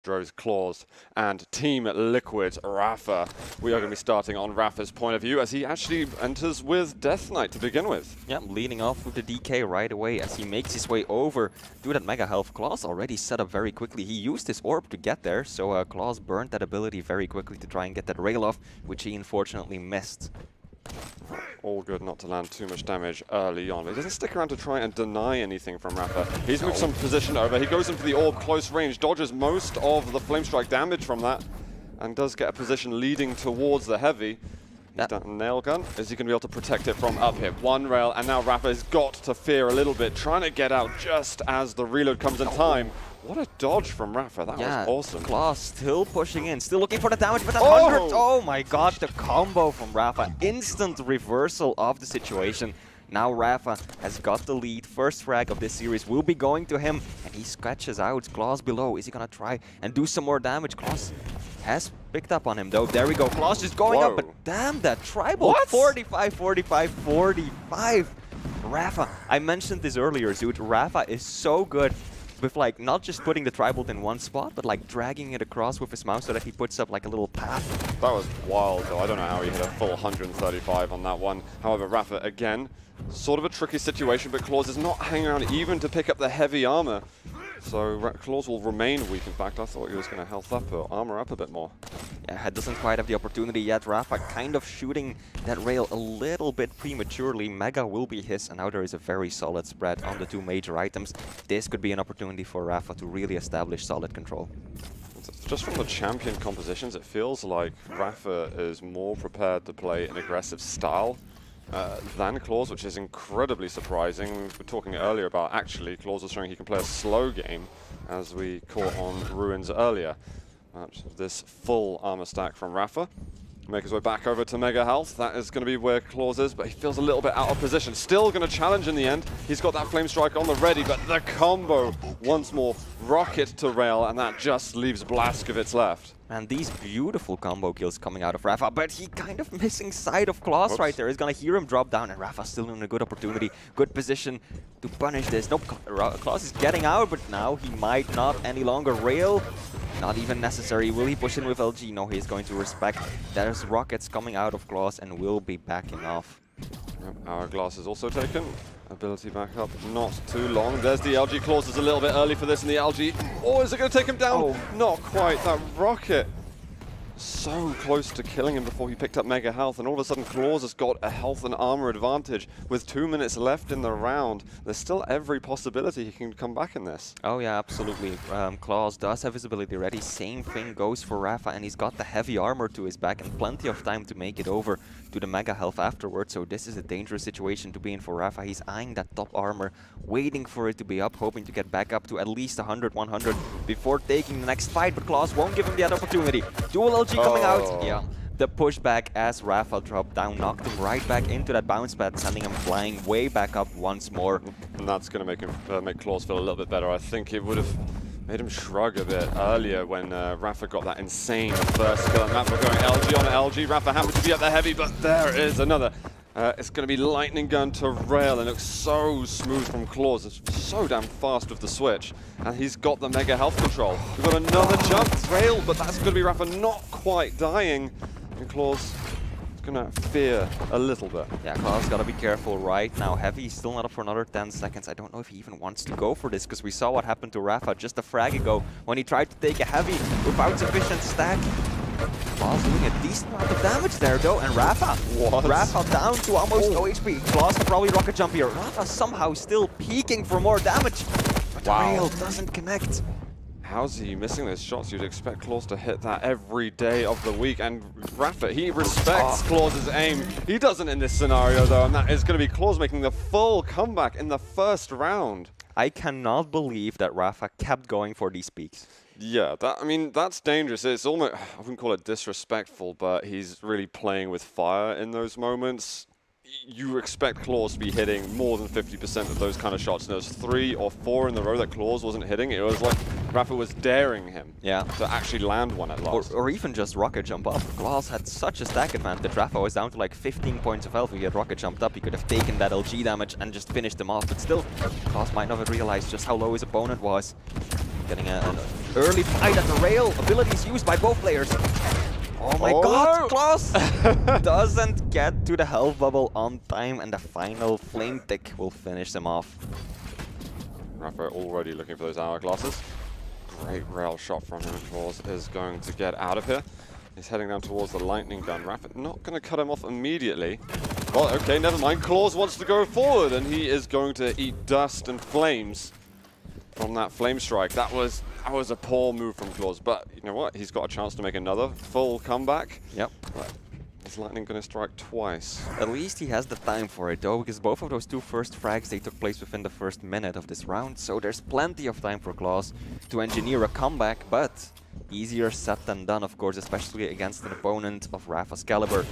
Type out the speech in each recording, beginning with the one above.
clawz, and Team Liquid rapha. We are going to be starting on rapha's point of view as he actually enters with Death Knight to begin with. Yeah, leading off with the DK right away as he makes his way over to that Mega Health. clawz already set up very quickly. He used his orb to get there, so clawz burned that ability very quickly to try and get that rail off, which he unfortunately missed. All good not to land too much damage early on. But he doesn't stick around to try and deny anything from rapha. He's moved some position over. He goes in for the orb close range, dodges most of the flame strike damage from that, and does get a position leading towards the heavy. Nail gun. Is he going to be able to protect it from up here? One rail, and now rapha has got to fear a little bit, trying to get out just as the reload comes in time. What a dodge from rapha. That was awesome. clawz still pushing in, still looking for the damage, but that 100. Oh my god, the combo from rapha. Instant reversal of the situation. Now rapha has got the lead. First frag of this series will be going to him, and he scratches out clawz below. Is he gonna try and do some more damage? clawz has picked up on him though. There we go. clawz is going up, but damn that tribal. What? 45, 45, 45. rapha. I mentioned this earlier, Zoot. rapha is so good with like not just putting the tribal in one spot, but like dragging it across with his mouse so that he puts up like a little path. That was wild though. I don't know how he hit a full 135 on that one. However, rapha again, sort of a tricky situation, but clawz is not hanging around even to pick up the heavy armor. So clawz will remain weak. In fact, I thought he was going to health up or armor up a bit more. Yeah, doesn't quite have the opportunity yet. rapha kind of shooting that rail a little bit prematurely. Mega will be his, and now there is a very solid spread on the two major items. This could be an opportunity for rapha to really establish solid control. Just from the champion compositions, it feels like rapha is more prepared to play an aggressive style than clawz, which is incredibly surprising. We were talking earlier about actually clawz was showing he can play a slow game, as we caught on Ruins earlier. This full armor stack from rapha. Make his way back over to Mega Health. That is going to be where clawz is, but he feels a little bit out of position. Still going to challenge in the end. He's got that Flame Strike on the ready, but the combo once more. Rocket to rail, and that just leaves Blazkowicz left. And these beautiful combo kills coming out of rapha, but he kind of missing sight of clawz right there. He's going to hear him drop down, and rapha still in a good opportunity, good position to punish this. Nope, clawz is getting out, but now he might not any longer rail. Not even necessary. Will he push in with LG? No, he's going to respect. There's rockets coming out of clawz and will be backing off. Hourglass is also taken. Ability back up, not too long. There's the LG. clawz is a little bit early for this, and the LG. Oh, is it going to take him down? Oh. Not quite. That rocket. So close to killing him before he picked up Mega Health, and all of a sudden clawz has got a health and armor advantage. With 2 minutes left in the round, there's still every possibility he can come back in this. Oh yeah, absolutely. clawz does have his ability ready. Same thing goes for rapha, and he's got the heavy armor to his back and plenty of time to make it over to the Mega Health afterwards. So this is a dangerous situation to be in for rapha. He's eyeing that top armor, waiting for it to be up, hoping to get back up to at least 100, 100 before taking the next fight, but clawz won't give him that opportunity. Dual LG coming out. Yeah, the pushback as rapha dropped down knocked him right back into that bounce pad, sending him flying way back up once more. And that's going to make him make clawz feel a little bit better. I think it would have made him shrug a bit earlier when rapha got that insane first kill. And rapha going LG on LG. rapha happened to be at the heavy, but there is another. It's going to be lightning gun to rail, and looks so smooth from clawz. It's so damn fast with the switch, and he's got the Mega Health control. We've got another jump rail, but that's going to be rapha not quite dying, and clawz is going to fear a little bit. Yeah, clawz got to be careful right now. Heavy still not up for another 10 seconds. I don't know if he even wants to go for this, because we saw what happened to rapha just a frag ago when he tried to take a heavy without sufficient stack. clawz doing a decent amount of damage there though, and rapha down to almost no HP. clawz can probably rocket jump here. rapha somehow still peeking for more damage, but the rail doesn't connect. How's he missing those shots? You'd expect clawz to hit that every day of the week, and rapha, he respects clawz's aim. He doesn't in this scenario though, and that is going to be clawz making the full comeback in the first round. I cannot believe that rapha kept going for these peaks. Yeah, I mean, that's dangerous. It's almost, I wouldn't call it disrespectful, but he's really playing with fire in those moments. You expect clawz to be hitting more than 50% of those kind of shots. And there's 3 or 4 in the row that clawz wasn't hitting. It was like rapha was daring him to actually land one at last. Or even just rocket jump up. clawz had such a stack advantage. rapha was down to like 15 points of health. If he had rocket jumped up, he could have taken that LG damage and just finished him off. But still, clawz might not have realized just how low his opponent was. Getting a early fight at the rail. Abilities used by both players. Oh my god, clawz doesn't get to the health bubble on time, and the final flame tick will finish him off. rapha already looking for those hourglasses. Great rail shot from him. clawz is going to get out of here. He's heading down towards the lightning gun. rapha not going to cut him off immediately. Well, okay, never mind. clawz wants to go forward, and he is going to eat dust and flames from that flame strike. That was a poor move from clawz, but you know what? He's got a chance to make another full comeback. Yep. But is lightning going to strike twice? At least he has the time for it though, because both of those two first frags, they took place within the first minute of this round, so there's plenty of time for clawz to engineer a comeback, but easier said than done, of course, especially against an opponent of rapha's caliber.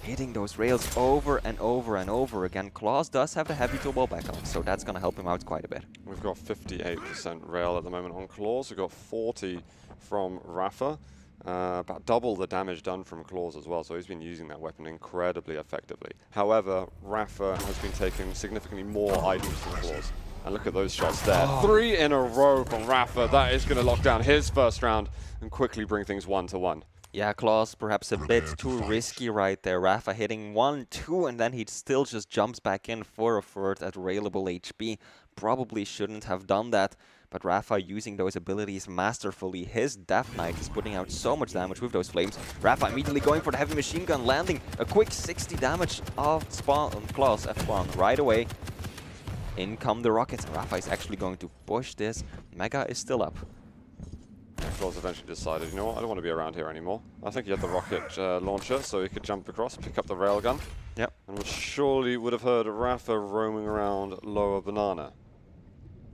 Hitting those rails over and over and over again. clawz does have the heavy tool ball back on, so that's going to help him out quite a bit. We've got 58% rail at the moment on clawz. We've got 40 from rapha. About double the damage done from clawz as well, so he's been using that weapon incredibly effectively. However, rapha has been taking significantly more items from clawz. And look at those shots there. 3 in a row from rapha. That is going to lock down his first round and quickly bring things 1-1. Yeah, clawz perhaps a bit too risky right there. rapha hitting 1, 2, and then he still just jumps back in for a third at railable HP. Probably shouldn't have done that, but rapha using those abilities masterfully. His Death Knight is putting out so much damage with those flames. rapha immediately going for the heavy machine gun, landing a quick 60 damage off spawn on clawz at spawn right away. In come the rockets. rapha is actually going to push this. Mega is still up. clawz eventually decided, you know what, I don't want to be around here anymore. I think he had the rocket launcher, so he could jump across, pick up the railgun. Yep. And surely would have heard rapha roaming around lower banana.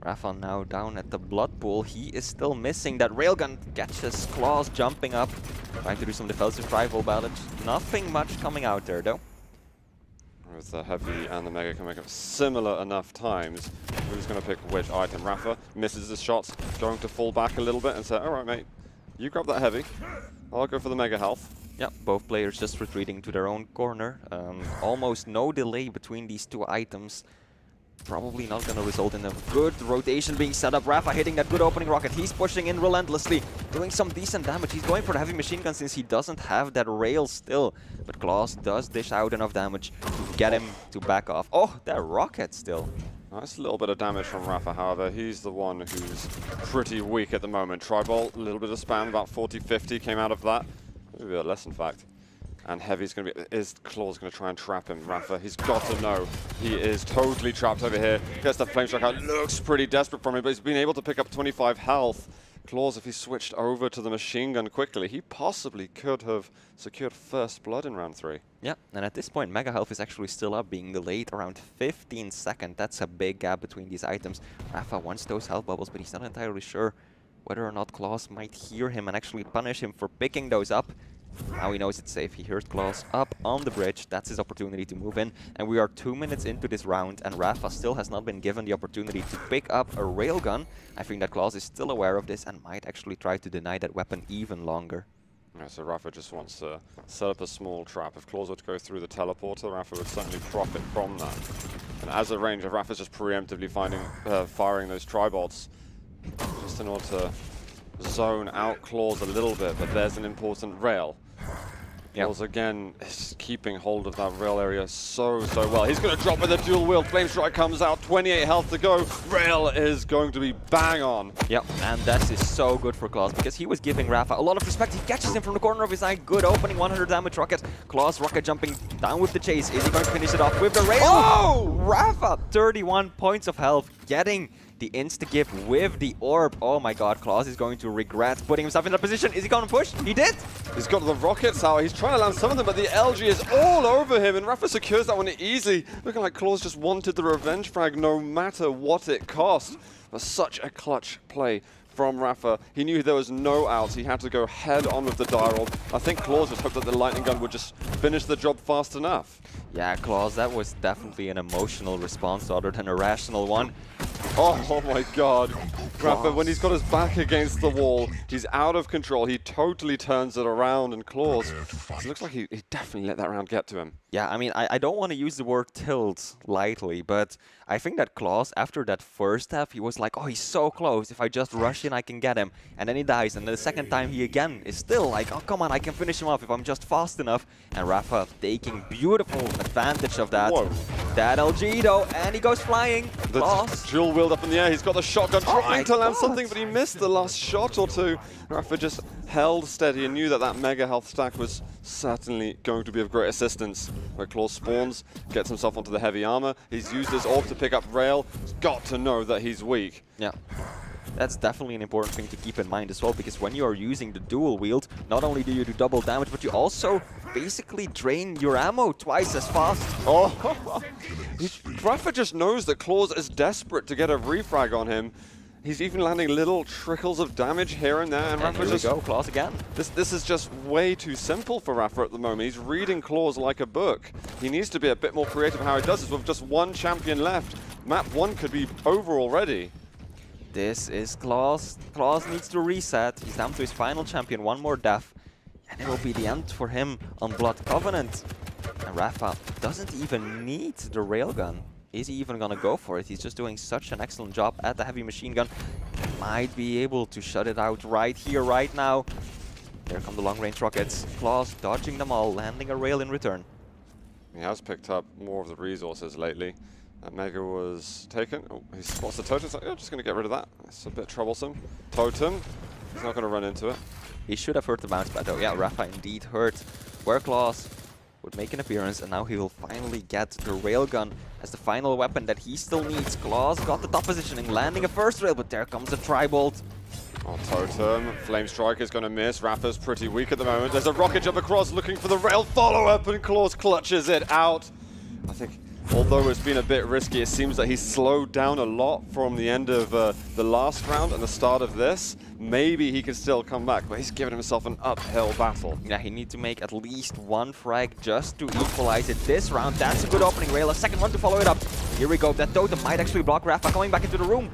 rapha now down at the blood pool. He is still missing. That railgun catches clawz jumping up. Trying to do some defensive rifle balance. Nothing much coming out there though. With the heavy and the mega coming up similar enough times, who's going to pick which item? rapha misses his shots, going to fall back a little bit and say, alright mate, you grab that heavy, I'll go for the mega health. Yeah, both players just retreating to their own corner. Almost no delay between these two items. Probably not going to result in a good rotation being set up. rapha hitting that good opening rocket. He's pushing in relentlessly, doing some decent damage. He's going for the heavy machine gun since he doesn't have that rail still. But clawz does dish out enough damage to get him to back off. Oh, that rocket still. Nice little bit of damage from rapha, however. He's the one who's pretty weak at the moment. Tri-bolt, a little bit of spam, about 40-50 came out of that. Maybe a bit less, in fact. And heavy's going to be, is clawz going to try and trap him? rapha, he's got to know. He is totally trapped over here. Gets the flame strike out, looks pretty desperate from him, but he's been able to pick up 25 health. clawz, if he switched over to the machine gun quickly, he possibly could have secured first blood in round 3. Yeah, and at this point, mega health is actually still up, being delayed around 15 seconds. That's a big gap between these items. rapha wants those health bubbles, but he's not entirely sure whether or not clawz might hear him and actually punish him for picking those up. Now he knows it's safe. He hears clawz up on the bridge. That's his opportunity to move in. And we are 2 minutes into this round, and rapha still has not been given the opportunity to pick up a railgun. I think that clawz is still aware of this and might actually try to deny that weapon even longer. Yeah, so rapha just wants to set up a small trap. If clawz were to go through the teleporter, rapha would certainly profit from that. And as a ranger, rapha's just preemptively firing those tri-bolts just in order to zone out clawz a little bit, but there's an important rail. clawz again is keeping hold of that rail area so well. He's going to drop with a dual wield. Flame strike comes out, 28 health to go. Rail is going to be bang on. Yep, and that is so good for clawz because he was giving rapha a lot of respect. He catches him from the corner of his eye. Good opening, 100 damage rocket. clawz rocket jumping down with the chase. Is he going to finish it off with the rail? Oh! rapha, 31 points of health, getting the insta-give with the orb. Oh my god, clawz is going to regret putting himself in that position. Is he going to push? He did! He's got the rockets out. He's trying to land some of them, but the LG is all over him, and rapha secures that one easily. Looking like clawz just wanted the revenge frag no matter what it cost. But such a clutch play from rapha. He knew there was no outs. He had to go head on with the dial. I think clawz just hoped that the lightning gun would just finish the job fast enough. Yeah, clawz, that was definitely an emotional response rather than a rational one. Oh my god. Rapha, when he's got his back against the wall, he's out of control. He totally turns it around, and clawz. It looks like he definitely let that round get to him. Yeah, I mean, I don't want to use the word tilt lightly, but I think that clawz, after that first half, he was like, oh, he's so close. If I just rush in, I can get him. And then he dies. And then the second time, he again is still like, oh, come on, I can finish him off if I'm just fast enough. And Rapha taking beautiful advantage of that. Whoa. That LG, though, and he goes flying. The clawz. dual wield up in the air. He's got the shotgun trying to land God. something, but he missed the last shot or two. Rapha just held steady and knew that that mega health stack was certainly going to be of great assistance. Where clawz spawns, gets himself onto the heavy armor. He's used his orb to pick up rail. He's got to know that he's weak. Yeah. That's definitely an important thing to keep in mind as well, because when you are using the dual wield, not only do you do double damage, but you also basically drain your ammo twice as fast. Oh, Rapha just knows that clawz is desperate to get a refrag on him. He's even landing little trickles of damage here and there, and And Rapha here we just go, clawz again. This is just way too simple for Rapha at the moment. He's reading clawz like a book. He needs to be a bit more creative in how he does this. With just one champion left, map 1 could be over already. This is clawz. clawz needs to reset. He's down to his final champion, one more death. And it will be the end for him on Blood Covenant. And Rapha doesn't even need the railgun. Is he even gonna go for it? He's just doing such an excellent job at the heavy machine gun. Might be able to shut it out right here, right now. There come the long-range rockets. clawz dodging them all, landing a rail in return. He has picked up more of the resources lately. That Mega was taken. Oh, he spots the totem. He's like, yeah, just going to get rid of that. It's a bit troublesome. Totem. He's not going to run into it. He should have heard the bounce back though. Yeah, Rapha indeed heard where clawz would make an appearance, and now he will finally get the railgun as the final weapon that he still needs. clawz got the top positioning, landing a first rail, but there comes a tri-bolt. Oh, totem. Flame Strike is going to miss. Rapha's pretty weak at the moment. There's a rocket jump across looking for the rail follow-up, and clawz clutches it out. I think, although it's been a bit risky, it seems that he's slowed down a lot from the end of the last round and the start of this. Maybe he can still come back, but he's given himself an uphill battle. Yeah, he needs to make at least one frag just to equalize it this round. That's a good opening rail, a second one to follow it up. Here we go, that totem might actually block Rapha going back into the room.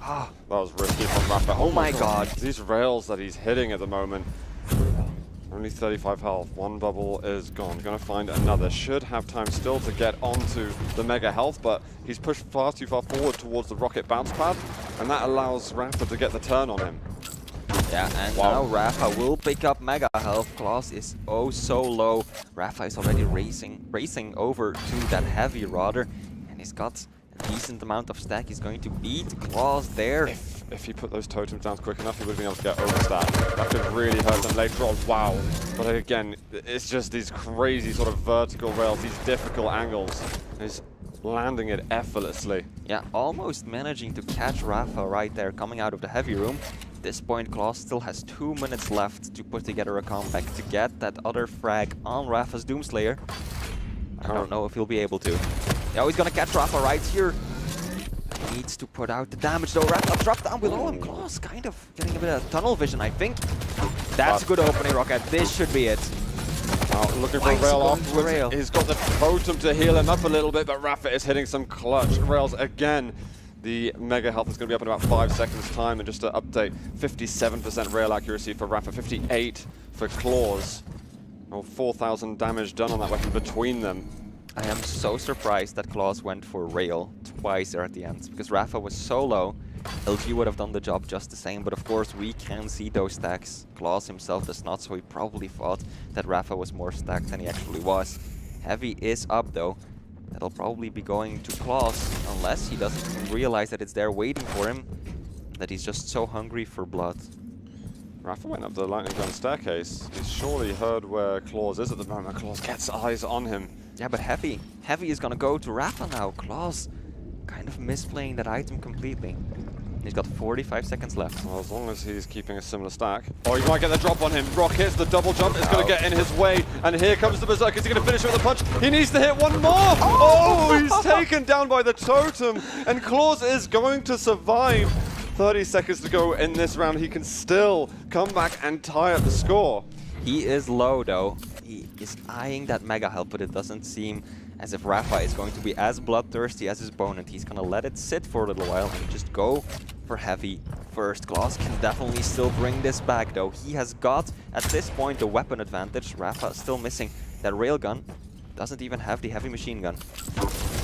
Ah, that was risky from Rapha. Oh my god. These rails that he's hitting at the moment. Only 35 health. One bubble is gone. Gonna find another. Should have time still to get onto the mega health, but he's pushed far too far forward towards the rocket bounce pad, and that allows Rapha to get the turn on him. Yeah, and now Rapha will pick up mega health. clawz is oh so low. Rapha is already racing over to that heavy rodder, and he's got a decent amount of stack. He's going to beat clawz there. If he put those totems down quick enough, he would have been able to get overstacked. That could really hurt them later on. Wow. But again, it's just these crazy sort of vertical rails, these difficult angles. He's landing it effortlessly. Yeah, almost managing to catch Rapha right there, coming out of the heavy room. At this point, clawz still has 2 minutes left to put together a comeback to get that other frag on Rapha's Doomslayer. I don't know if he'll be able to. Yeah, he's gonna catch Rapha right here. He needs to put out the damage though. Rapha dropped down below him. clawz kind of getting a bit of tunnel vision, I think. That's a good opening rocket. This should be it. Now looking for a rail afterwards. He's got the totem to heal him up a little bit, but Rapha is hitting some clutch rails again. The mega health is going to be up in about 5 seconds time, and just to update, 57% rail accuracy for Rapha, 58 for clawz. Oh, 4,000 damage done on that weapon between them. I am so surprised that clawz went for rail twice there at the end, because Rapha was so low. LG would have done the job just the same, but of course we can see those stacks. clawz himself does not, so he probably thought that Rapha was more stacked than he actually was. Heavy is up though. That'll probably be going to clawz, unless he doesn't realize that it's there waiting for him, that he's just so hungry for blood. Rapha went up the lightning gun staircase. He's surely heard where clawz is at the moment. clawz gets eyes on him. Yeah, but Heavy is gonna go to Rapha now. clawz kind of misplaying that item completely. He's got 45 seconds left. Well, as long as he's keeping a similar stack. Oh, he might get the drop on him. Rockets, the double jump is going to get in his way. And here comes the Berserk. Is he going to finish it with a punch? He needs to hit one more. Oh, he's taken down by the totem. And clawz is going to survive. 30 seconds to go in this round. He can still come back and tie up the score. He is low though. He is eyeing that mega health, but it doesn't seem as if Rapha is going to be as bloodthirsty as his opponent. He's gonna let it sit for a little while and just go for heavy first. clawz can definitely still bring this back though. He has got, at this point, the weapon advantage. Rapha still missing that railgun. Doesn't even have the heavy machine gun.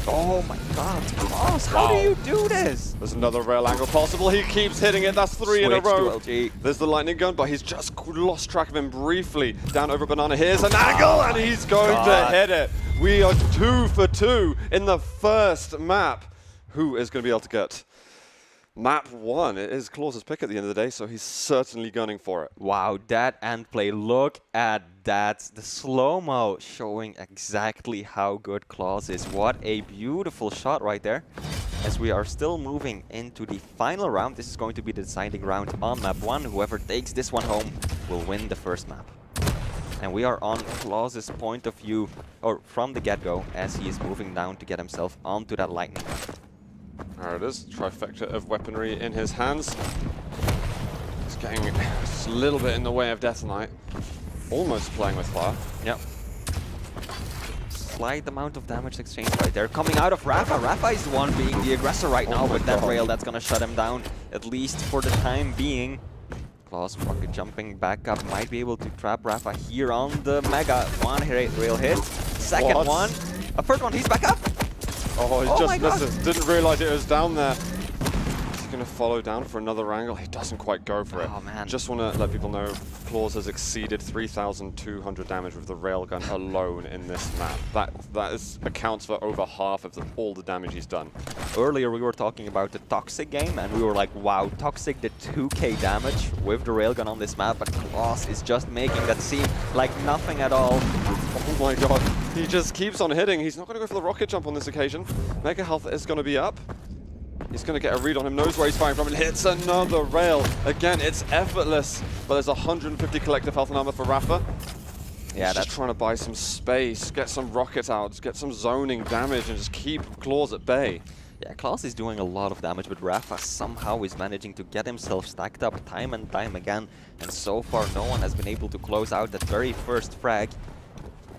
Oh my god, clawz, how do you do this? There's another rail angle possible. He keeps hitting it. That's 3 in a row. LG. There's the lightning gun, but he's just lost track of him briefly. Down over banana. Here's an angle, and he's going to hit it. We are 2 for 2 in the first map. Who is going to be able to get map 1? It is clawz's pick at the end of the day, so he's certainly gunning for it. Wow, that end play, look at that. The slow-mo showing exactly how good clawz is. What a beautiful shot right there. As we are still moving into the final round, this is going to be the deciding round on map 1. Whoever takes this one home will win the first map. And we are on clawz's point of view, or from the get-go, as he is moving down to get himself onto that lightning round. There it is, trifecta of weaponry in his hands. He's getting just a little bit in the way of Death Knight. Almost playing with fire. Yep. Slight amount of damage exchange right there. Coming out of Rapha. Rapha is the one being the aggressor right now with that rail. That's gonna shut him down, at least for the time being. clawz rocket jumping back up. Might be able to trap Rapha here on the Mega. One rail hit. Second one. A third one, he's back up. Oh, he just missed it. Didn't realize it was down there. Is he going to follow down for another angle? He doesn't quite go for it. Oh, man. Just want to let people know, clawz has exceeded 3,200 damage with the railgun alone in this map. That accounts for over half of all the damage he's done. Earlier we were talking about the Toxic game, and we were like, wow, Toxic did 2k damage with the railgun on this map, but clawz is just making that seem like nothing at all. Oh my god, he just keeps on hitting. He's not going to go for the rocket jump on this occasion. Mega health is going to be up. He's going to get a read on him, knows where he's firing from, and hits another rail. Again, it's effortless, but there's 150 collective health and armor for Rapha. Yeah, he's just trying to buy some space, get some rockets out, get some zoning damage, and just keep clawz at bay. Yeah, clawz is doing a lot of damage, but Rapha somehow is managing to get himself stacked up time and time again, and so far no one has been able to close out that very first frag.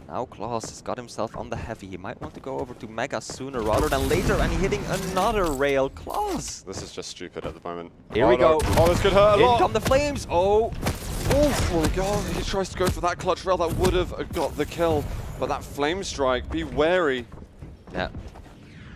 Now clawz has got himself on the heavy. He might want to go over to Mega sooner rather than later, and hitting another rail. clawz! This is just stupid at the moment. Here we go. Oh, this could hurt a lot. In come the flames. Oh! Oh my god, he tries to go for that clutch rail. That would have got the kill, but that flame strike, be wary. Yeah.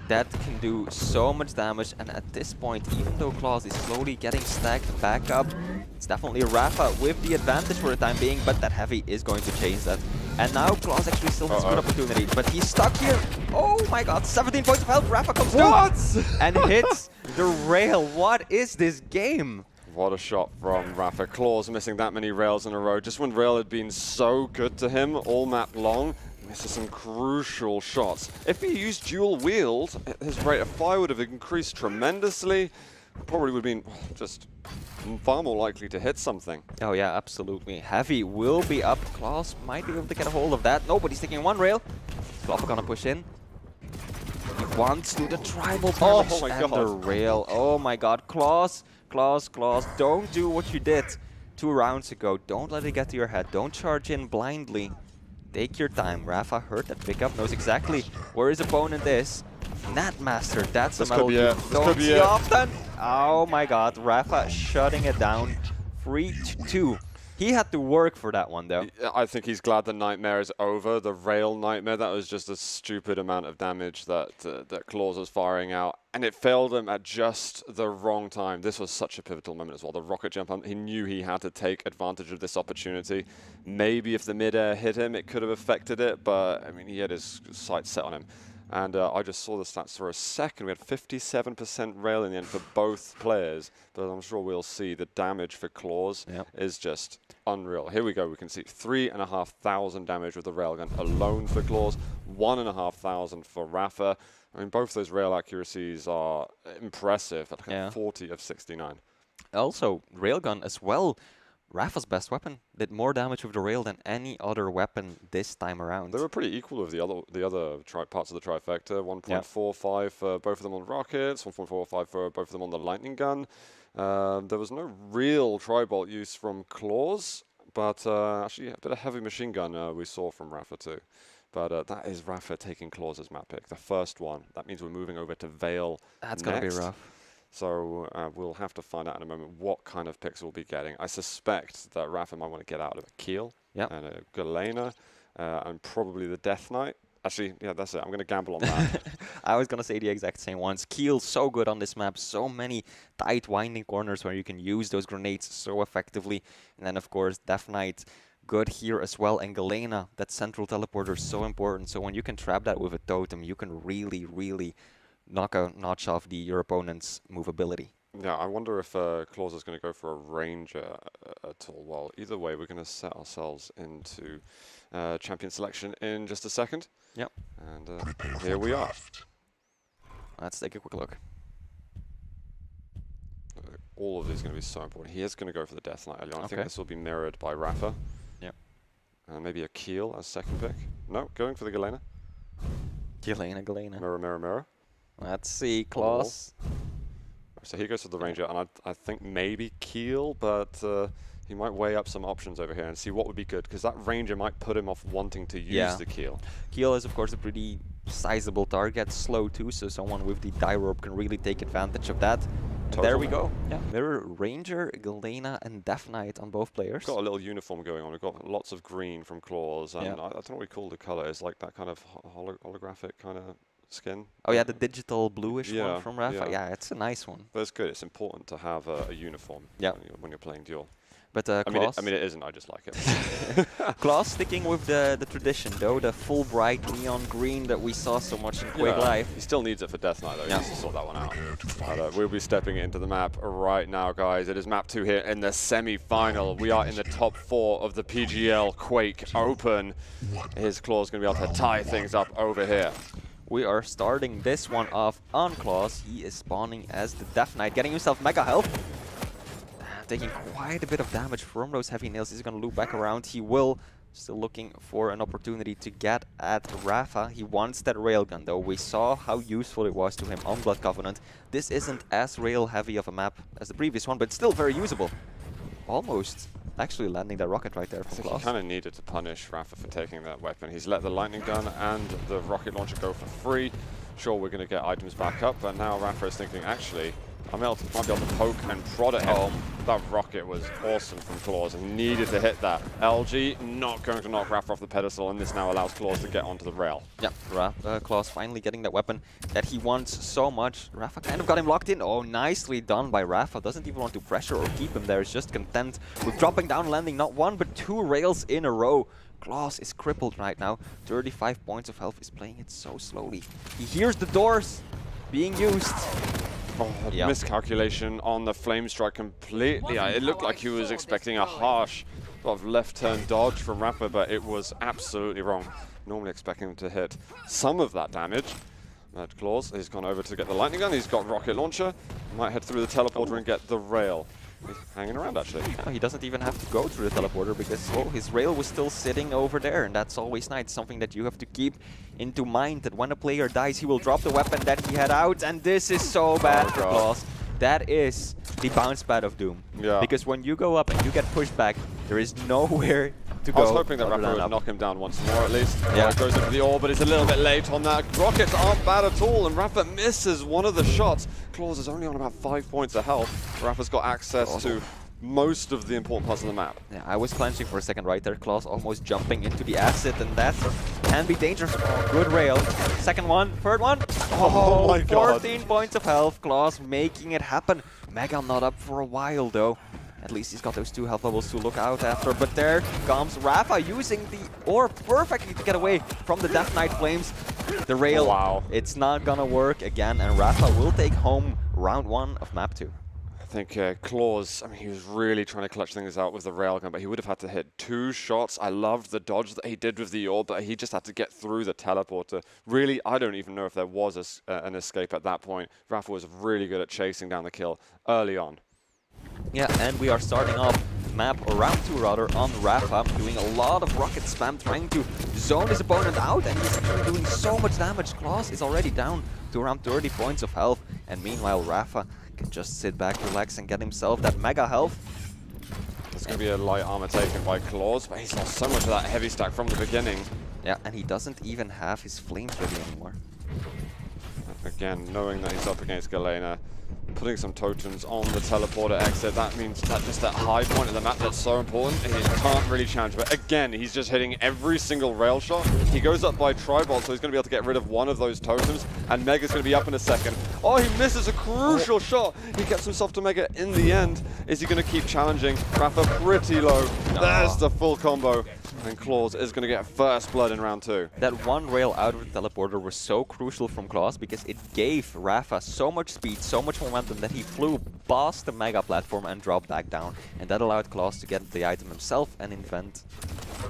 That can do so much damage, and at this point, even though clawz is slowly getting stacked back up, it's definitely Rapha with the advantage for the time being, but that heavy is going to change that. And now clawz actually still has a good opportunity, but he's stuck here. Oh my god, 17 points of health. Rapha comes through and hits the rail. What is this game? What a shot from Rapha. clawz missing that many rails in a row. Just when rail had been so good to him all map long, misses some crucial shots. If he used dual wield, his rate of fire would have increased tremendously. Probably would have been just far more likely to hit something. Oh yeah, absolutely. Heavy will be up. clawz might be able to get a hold of that. Nobody's taking one rail. clawz gonna push in. He wants to the tribal damage and the rail. Oh my god, clawz, don't do what you did 2 rounds ago. Don't let it get to your head. Don't charge in blindly. Take your time. Rapha heard that pickup, knows exactly where his opponent is. Natmaster, that's a metal you don't see often. Oh my god, Rapha shutting it down. 3-2. He had to work for that one though. I think he's glad the nightmare is over. The rail nightmare, that was just a stupid amount of damage that that clawz was firing out. And it failed him at just the wrong time. This was such a pivotal moment as well. The rocket jump, he knew he had to take advantage of this opportunity. Maybe if the mid-air hit him, it could have affected it, but I mean, he had his sights set on him. And I just saw the stats for a second. We had 57% rail in the end for both players, but I'm sure we'll see the damage for clawz is just unreal. Here we go. We can see 3,500 damage with the railgun alone for clawz, 1,500 for Rapha. I mean, both those rail accuracies are impressive at 40 of 69. Also, railgun as well. Rapha's best weapon did more damage with the rail than any other weapon this time around. They were pretty equal with the other parts of the trifecta. 1.45 for both of them on rockets, 1.45 for both of them on the lightning gun. There was no real tri-bolt use from clawz, but actually a bit of heavy machine gun we saw from Rapha too. But that is rapha taking clawz's map pick, the first one. That means we're moving over to Vale. That's next. gonna be rough. So we'll have to find out in a moment what kind of picks we'll be getting. I suspect that rapha might want to get out of a Keel and a Galena and probably the Death Knight. Actually, yeah, that's it. I'm going to gamble on that. I was going to say the exact same ones. Keel, so good on this map. So many tight, winding corners where you can use those grenades so effectively. And then, of course, Death Knight, good here as well. And Galena, that central teleporter, is so important. So when you can trap that with a totem, you can really, really knock a notch off your opponent's movability. Yeah, I wonder if clawz is going to go for a ranger at all. Well, either way, we're going to set ourselves into champion selection in just a second. Yep. And here we are. Let's take a quick look. All of these are going to be so important. He is going to go for the Death Knight early on. I Okay. think this will be mirrored by rapha. Yep. Maybe a Keel as second pick. No, going for the Galena. Galena. Mirror, mirror, mirror. Let's see, clawz. So he goes for the ranger, and I think maybe Keel, but he might weigh up some options over here and see what would be good, because that ranger might put him off wanting to use the Keel. Keel is, of course, a pretty sizable target, slow too, so someone with the die rope can really take advantage of that. There we go. Yeah, mirror, ranger, Galena, and Death Knight on both players. We've got a little uniform going on. We've got lots of green from clawz, and I don't know what we call the color. It's like that kind of holographic kind of skin. Oh yeah, the digital bluish Yeah, one from rapha. yeah. Yeah, it's a nice one. But it's good. It's important to have a uniform when you're playing duel. But I mean, clawz, it isn't. I just like it. clawz sticking with the tradition though, the full bright neon green that we saw so much in Quake Live. He still needs it for Death Knight though. He needs to sort that one out. But, we'll be stepping into the map right now, guys. It is map 2 here in the semi-final. We are in the top 4 of the PGL Quake Open. His clawz going to be able to tie things up over here. We are starting this one off on clawz. He is spawning as the Death Knight, getting himself mega health. Taking quite a bit of damage from those heavy nails. He's going to loop back around. He will. Still looking for an opportunity to get at rapha. He wants that railgun though. We saw how useful it was to him on Blood Covenant. This isn't as rail heavy of a map as the previous one, but still very usable. Almost actually landing that rocket right there from clawz. He kind of needed to punish rapha for taking that weapon. He's let the lightning gun and the rocket launcher go for free. Sure, we're going to get items back up, but now rapha is thinking, actually, I might be able to poke and prod at him. That rocket was awesome from clawz and needed to hit that. LG not going to knock rapha off the pedestal, and this now allows clawz to get onto the rail. Yeah, clawz finally getting that weapon that he wants so much. rapha kind of got him locked in. Oh, nicely done by rapha. Doesn't even want to pressure or keep him there. Is just content with dropping down, landing not 1 but 2 rails in a row. clawz is crippled right now. 35 points of health, is playing it so slowly. He hears the doors being used. Oh, miscalculation on the flame strike completely. It looked like he was expecting a harsh sort of left turn dodge from rapha, but it was absolutely wrong. Normally expecting him to hit some of that damage. clawz, he's gone over to get the lightning gun. He's got rocket launcher. Might head through the teleporter and get the rail. He's hanging around actually. He doesn't even have to go through the teleporter because his rail was still sitting over there, and that's always nice. Something that you have to keep into mind, that when a player dies, he will drop the weapon that he had out, and this is so bad for clawz. That is the bounce pad of doom. Yeah. Because when you go up and you get pushed back, there is nowhere to go. I was hoping that rapha would knock him down once more at least. Yeah. It goes into the orb, but it's a little bit late on that. Rockets aren't bad at all, and rapha misses one of the shots. clawz is only on about 5 points of health. rapha's got access to most of the important parts of the map. Yeah, I was clenching for a second right there. clawz almost jumping into the acid, and that can be dangerous. Oh, good rail. Second one, third one. Oh my god. 14 points of health. clawz making it happen. Mega not up for a while though. At least he's got those 2 health levels to look out after. But there comes rapha using the orb perfectly to get away from the Death Knight flames. The rail, it's not gonna work again, and rapha will take home round 1 of map 2. I think clawz, I mean, he was really trying to clutch things out with the railgun, but he would have had to hit 2 shots. I loved the dodge that he did with the orb, but he just had to get through the teleporter. Really, I don't even know if there was an escape at that point. rapha was really good at chasing down the kill early on. Yeah, and we are starting off map, or round 2 rather, on rapha, doing a lot of rocket spam, trying to zone his opponent out, and he's actually doing so much damage. clawz is already down to around 30 points of health, and meanwhile rapha can just sit back, relax, and get himself that mega health. There's going to be a light armor taken by clawz, but he's lost so much of that heavy stack from the beginning. Yeah, and he doesn't even have his flames ready anymore. Again, knowing that he's up against Galena, putting some totems on the teleporter exit, that means that just that high point of the map that's so important, he can't really challenge. But again, he's just hitting every single rail shot. He goes up by Tribal, so he's going to be able to get rid of one of those totems, and Mega's going to be up in a second. Oh, he misses a crucial shot. He gets himself to Mega in the end. Is he going to keep challenging? rapha pretty low. There's the full combo. And clawz is going to get first blood in round 2. That one rail out of the teleporter was so crucial from clawz because it gave rapha so much speed, so much momentum that he flew past the Mega platform and dropped back down. And that allowed clawz to get the item himself and invent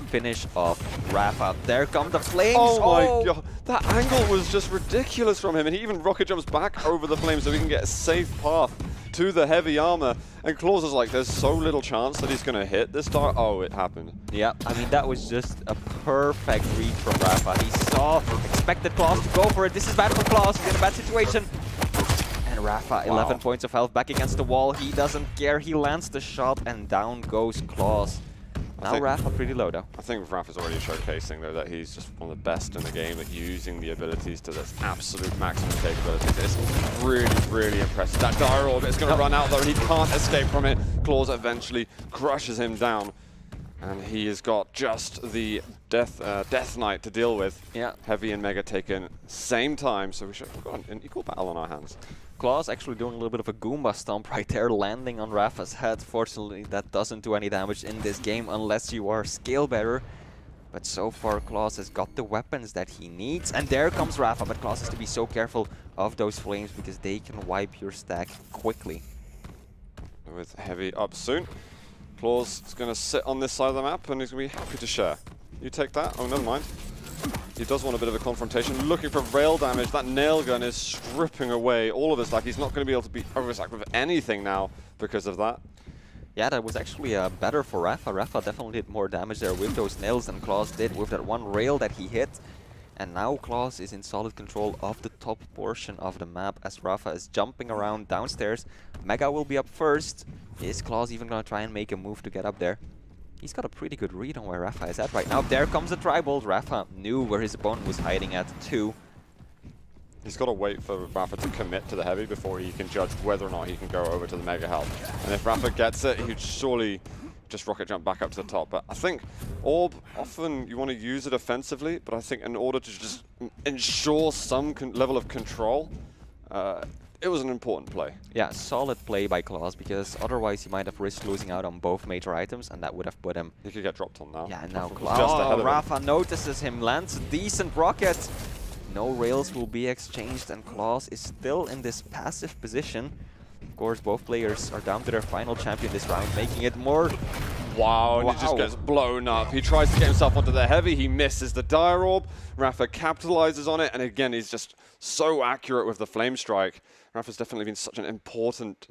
finish of rapha. There come the flames! Oh my god, that angle was just ridiculous from him, and he even rocket jumps back over the flames so he can get a safe path to the heavy armor. And clawz is like, there's so little chance that he's going to hit this star. Oh, it happened. Yeah, I mean, that was just a perfect read from rapha. He saw, expected clawz to go for it. This is bad for clawz. He's in a bad situation. And rapha, 11 points of health back against the wall. He doesn't care. He lands the shot, and down goes clawz. Now rapha pretty low though. I think rapha's already showcasing though that he's just one of the best in the game at using the abilities to this absolute maximum capabilities. It's really, really impressive. That dire orb is going to run out though, and he can't escape from it. clawz eventually crushes him down, and he has got just the Death Knight to deal with. Yeah. Heavy and Mega taken same time, so we've got an equal battle on our hands. clawz actually doing a little bit of a Goomba stomp right there, landing on rapha's head. Fortunately, that doesn't do any damage in this game unless you are scale bearer. But so far, clawz has got the weapons that he needs. And there comes rapha, but clawz has to be so careful of those flames because they can wipe your stack quickly. With heavy up soon, clawz is going to sit on this side of the map and he's going to be happy to share. You take that? Oh, never mind. He does want a bit of a confrontation, looking for rail damage. That nail gun is stripping away all of his stack. He's not going to be able to be overstacked with anything now because of that. Yeah, that was actually better for rapha. rapha definitely did more damage there with those nails than clawz did with that one rail that he hit. And now clawz is in solid control of the top portion of the map as rapha is jumping around downstairs. Mega will be up first. Is clawz even going to try and make a move to get up there? He's got a pretty good read on where rapha is at right now. There comes the Tribal. rapha knew where his opponent was hiding at too. He's got to wait for rapha to commit to the heavy before he can judge whether or not he can go over to the Mega health. And if rapha gets it, he'd surely just rocket jump back up to the top. But I think Orb, often you want to use it offensively, but I think in order to just ensure some level of control, it was an important play. Yeah, solid play by clawz because otherwise he might have risked losing out on both major items and that would have put him... He could get dropped on now. Yeah, and now rapha notices him, lands a decent rocket. No rails will be exchanged and clawz is still in this passive position. Of course, both players are down to their final champion this round, making it more... Wow, and he just gets blown up. He tries to get himself onto the heavy, he misses the dire orb. rapha capitalizes on it, and again, he's just so accurate with the flame strike. rapha's definitely been such an important,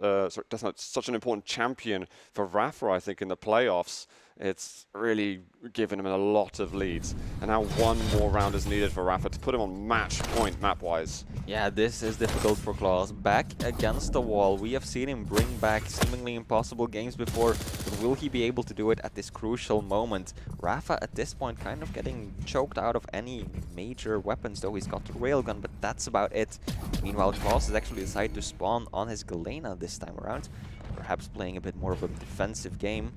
such an important champion for rapha, I think, in the playoffs. It's really given him a lot of leads. And now one more round is needed for rapha to put him on match point map-wise. Yeah, this is difficult for clawz. Back against the wall. We have seen him bring back seemingly impossible games before, but will he be able to do it at this crucial moment? rapha at this point kind of getting choked out of any major weapons, though he's got the railgun, but that's about it. Meanwhile, clawz has actually decided to spawn on his Galena this time around, perhaps playing a bit more of a defensive game.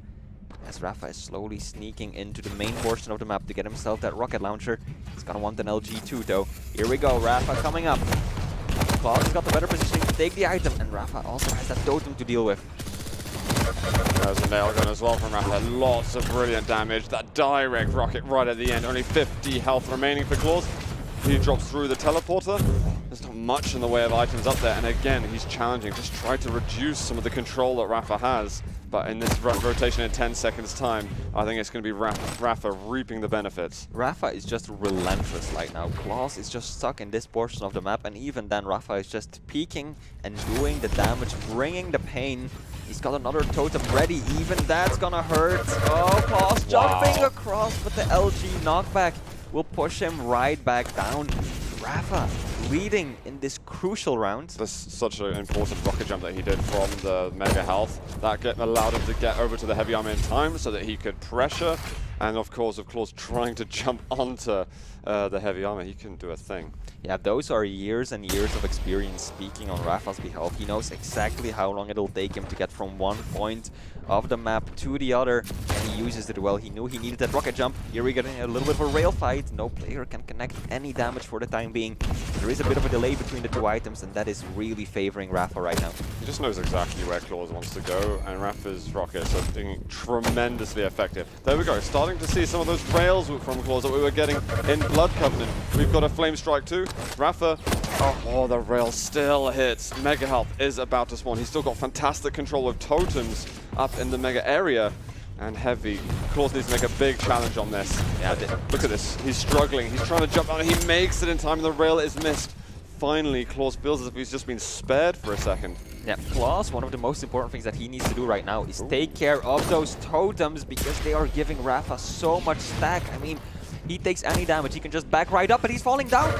As rapha is slowly sneaking into the main portion of the map to get himself that rocket launcher. He's gonna want an LG too, though. Here we go, rapha coming up. clawz has got the better positioning to take the item, and rapha also has that totem to deal with. There's a nail gun as well from rapha. Lots of brilliant damage. That direct rocket right at the end. Only 50 health remaining for clawz. He drops through the teleporter. There's not much in the way of items up there, and again, he's challenging. Just try to reduce some of the control that rapha has. But in this rotation in 10 seconds time, I think it's going to be rapha reaping the benefits. rapha is just relentless right now. clawz is just stuck in this portion of the map, and even then rapha is just peeking and doing the damage, bringing the pain. He's got another totem ready, even that's gonna hurt. Oh, clawz jumping across, but the LG knockback will push him right back down. rapha leading in this crucial round. That's such an important rocket jump that he did from the Mega health. That allowed him to get over to the heavy armor in time so that he could pressure And of course, clawz trying to jump onto the heavy armor. He couldn't do a thing. Yeah, those are years and years of experience speaking on Rapha's behalf. He knows exactly how long it'll take him to get from one point of the map to the other, and he uses it well. He knew he needed that rocket jump. Here we're getting a little bit of a rail fight. No player can connect any damage for the time being. There is a bit of a delay between the two items, and that is really favoring Rapha right now. He just knows exactly where clawz wants to go, and Rapha's rockets are being tremendously effective. There we go, starting to see some of those rails from clawz that we were getting in Blood Covenant. We've got a Flame Strike too. Rapha, oh, the rail still hits. Mega Health is about to spawn. He's still got fantastic control of totems up in the Mega area. And heavy. clawz needs to make a big challenge on this. Yeah, look at this. He's struggling. He's trying to jump down. He makes it in time, and the rail is missed. Finally, clawz feels as if he's just been spared for a second. Yeah, clawz, one of the most important things that he needs to do right now is take care of those totems, because they are giving Rapha so much stack. I mean, he takes any damage, he can just back right up, but he's falling down.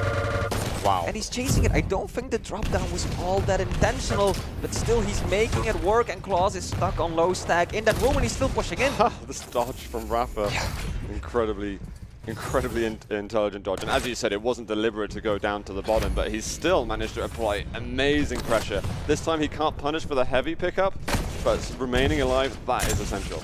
Wow. And he's chasing it. I don't think the drop down was all that intentional, but still he's making it work, and clawz is stuck on low stack in that room, and he's still pushing in. This dodge from Rapha, incredibly intelligent dodge. And as you said, it wasn't deliberate to go down to the bottom, but he's still managed to apply amazing pressure. This time he can't punish for the heavy pickup, but remaining alive, that is essential.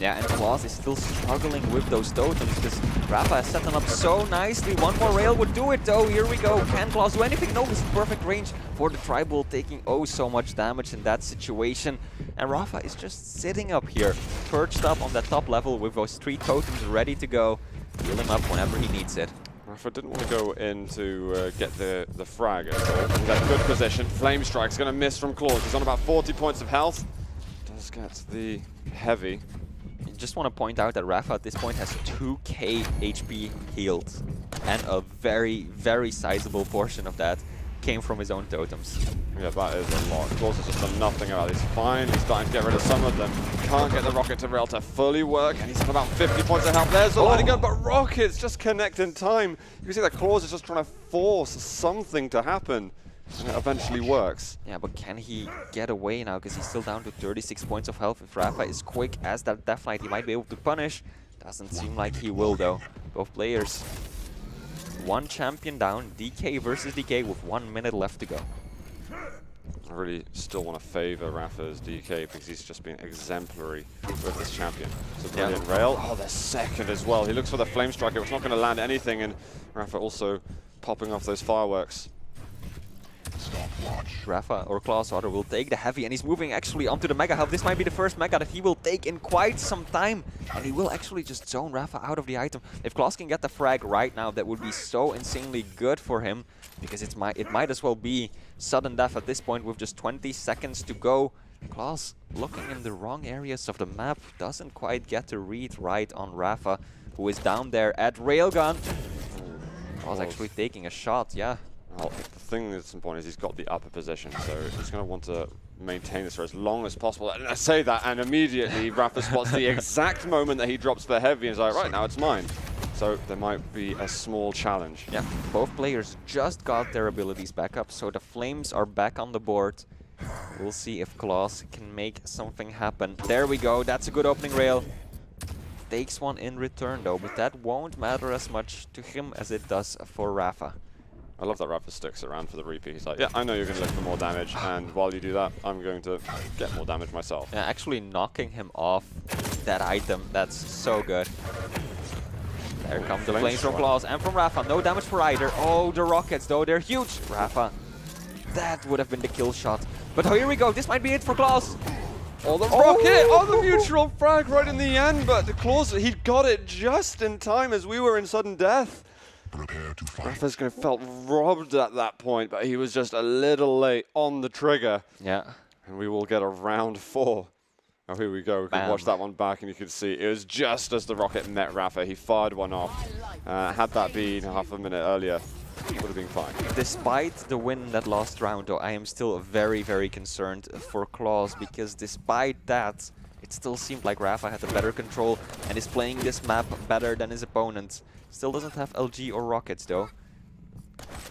Yeah, and clawz is still struggling with those totems, because Rapha has set them up so nicely. One more rail would do it though. Here we go. Can clawz do anything? No, it's perfect range for the tribal, taking oh so much damage in that situation. And Rapha is just sitting up here, perched up on that top level with those 3 totems ready to go. Heal him up whenever he needs it. Rapha didn't want to go in to get the frag at all. He's at good position. Flame Strike's going to miss from clawz. He's on about 40 points of health. Does get the heavy. I just want to point out that Rapha at this point has 2k HP healed. And a very, very sizable portion of that came from his own totems. Yeah, that is a lot. clawz has just done nothing about it. He's fine. He's starting to get rid of some of them. Can't get the rocket to rail to fully work, and he's on about 50 points of health. There's the lighting gun, but rockets just connect in time. You can see that clawz is just trying to force something to happen, and it eventually works. Yeah, but can he get away now? Because he's still down to 36 points of health. If Rapha is quick as that Death Knight, he might be able to punish. Doesn't seem like he will though. Both players. One champion down, DK versus DK with 1 minute left to go. I really still want to favor Rapha's DK because he's just been exemplary with this champion. It's a brilliant rail. Oh, the second as well. He looks for the Flame Strike. It's not going to land anything, and Rapha also popping off those fireworks. Rapha, or clawz rather, will take the heavy, and he's moving actually onto the Mega Health. This might be the first Mega that he will take in quite some time, and he will actually just zone Rapha out of the item. If clawz can get the frag right now, that would be so insanely good for him, because it might as well be sudden death at this point with just 20 seconds to go. clawz looking in the wrong areas of the map, doesn't quite get to read right on Rapha, who is down there at Railgun. clawz actually taking a shot, yeah. Well, the thing that's important is he's got the upper position, so he's going to want to maintain this for as long as possible. And I say that, and immediately Rapha spots the exact moment that he drops the heavy and is like, right, now it's mine. So there might be a small challenge. Yeah, both players just got their abilities back up, so the flames are back on the board. We'll see if clawz can make something happen. There we go, that's a good opening rail. Takes one in return though, but that won't matter as much to him as it does for Rapha. I love that Rapha sticks around for the repeat. He's like, yeah, I know you're going to look for more damage, and while you do that, I'm going to get more damage myself. Yeah, actually knocking him off that item, that's so good. There come the flames from clawz and from Rapha. No damage for either. Oh, the rockets though, they're huge. Rapha, that would have been the kill shot. But here we go, this might be it for clawz. Oh, the rocket! Oh, the mutual frag right in the end, but the clawz, he got it just in time as we were in sudden death. Rapha's going to felt robbed at that point, but he was just a little late on the trigger. Yeah. And we will get a round 4. Oh, here we go. We can watch that one back, and you can see it was just as the rocket met Rapha. He fired one off. Had that been half a minute earlier, it would have been fine. Despite the win in that last round, though, I am still very, very concerned for clawz, because despite that, it still seemed like Rapha had the better control and is playing this map better than his opponent. Still doesn't have LG or rockets, though.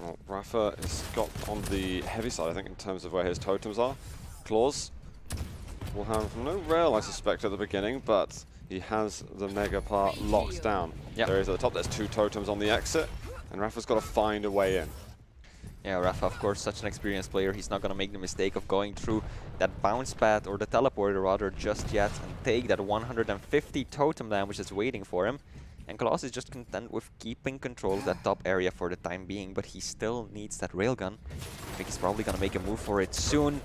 Well, Rapha has got on the heavy side, I think, in terms of where his totems are. clawz will have no rail, I suspect, at the beginning, but he has the Mega part locked down. Yep. There is at the top, there's 2 totems on the exit, and Rapha's got to find a way in. Yeah, Rapha, of course, such an experienced player. He's not going to make the mistake of going through that bounce pad, or the teleporter rather, just yet, and take that 150 totem damage that's waiting for him. And clawz is just content with keeping control of that top area for the time being, but he still needs that railgun. I think he's probably going to make a move for it soon.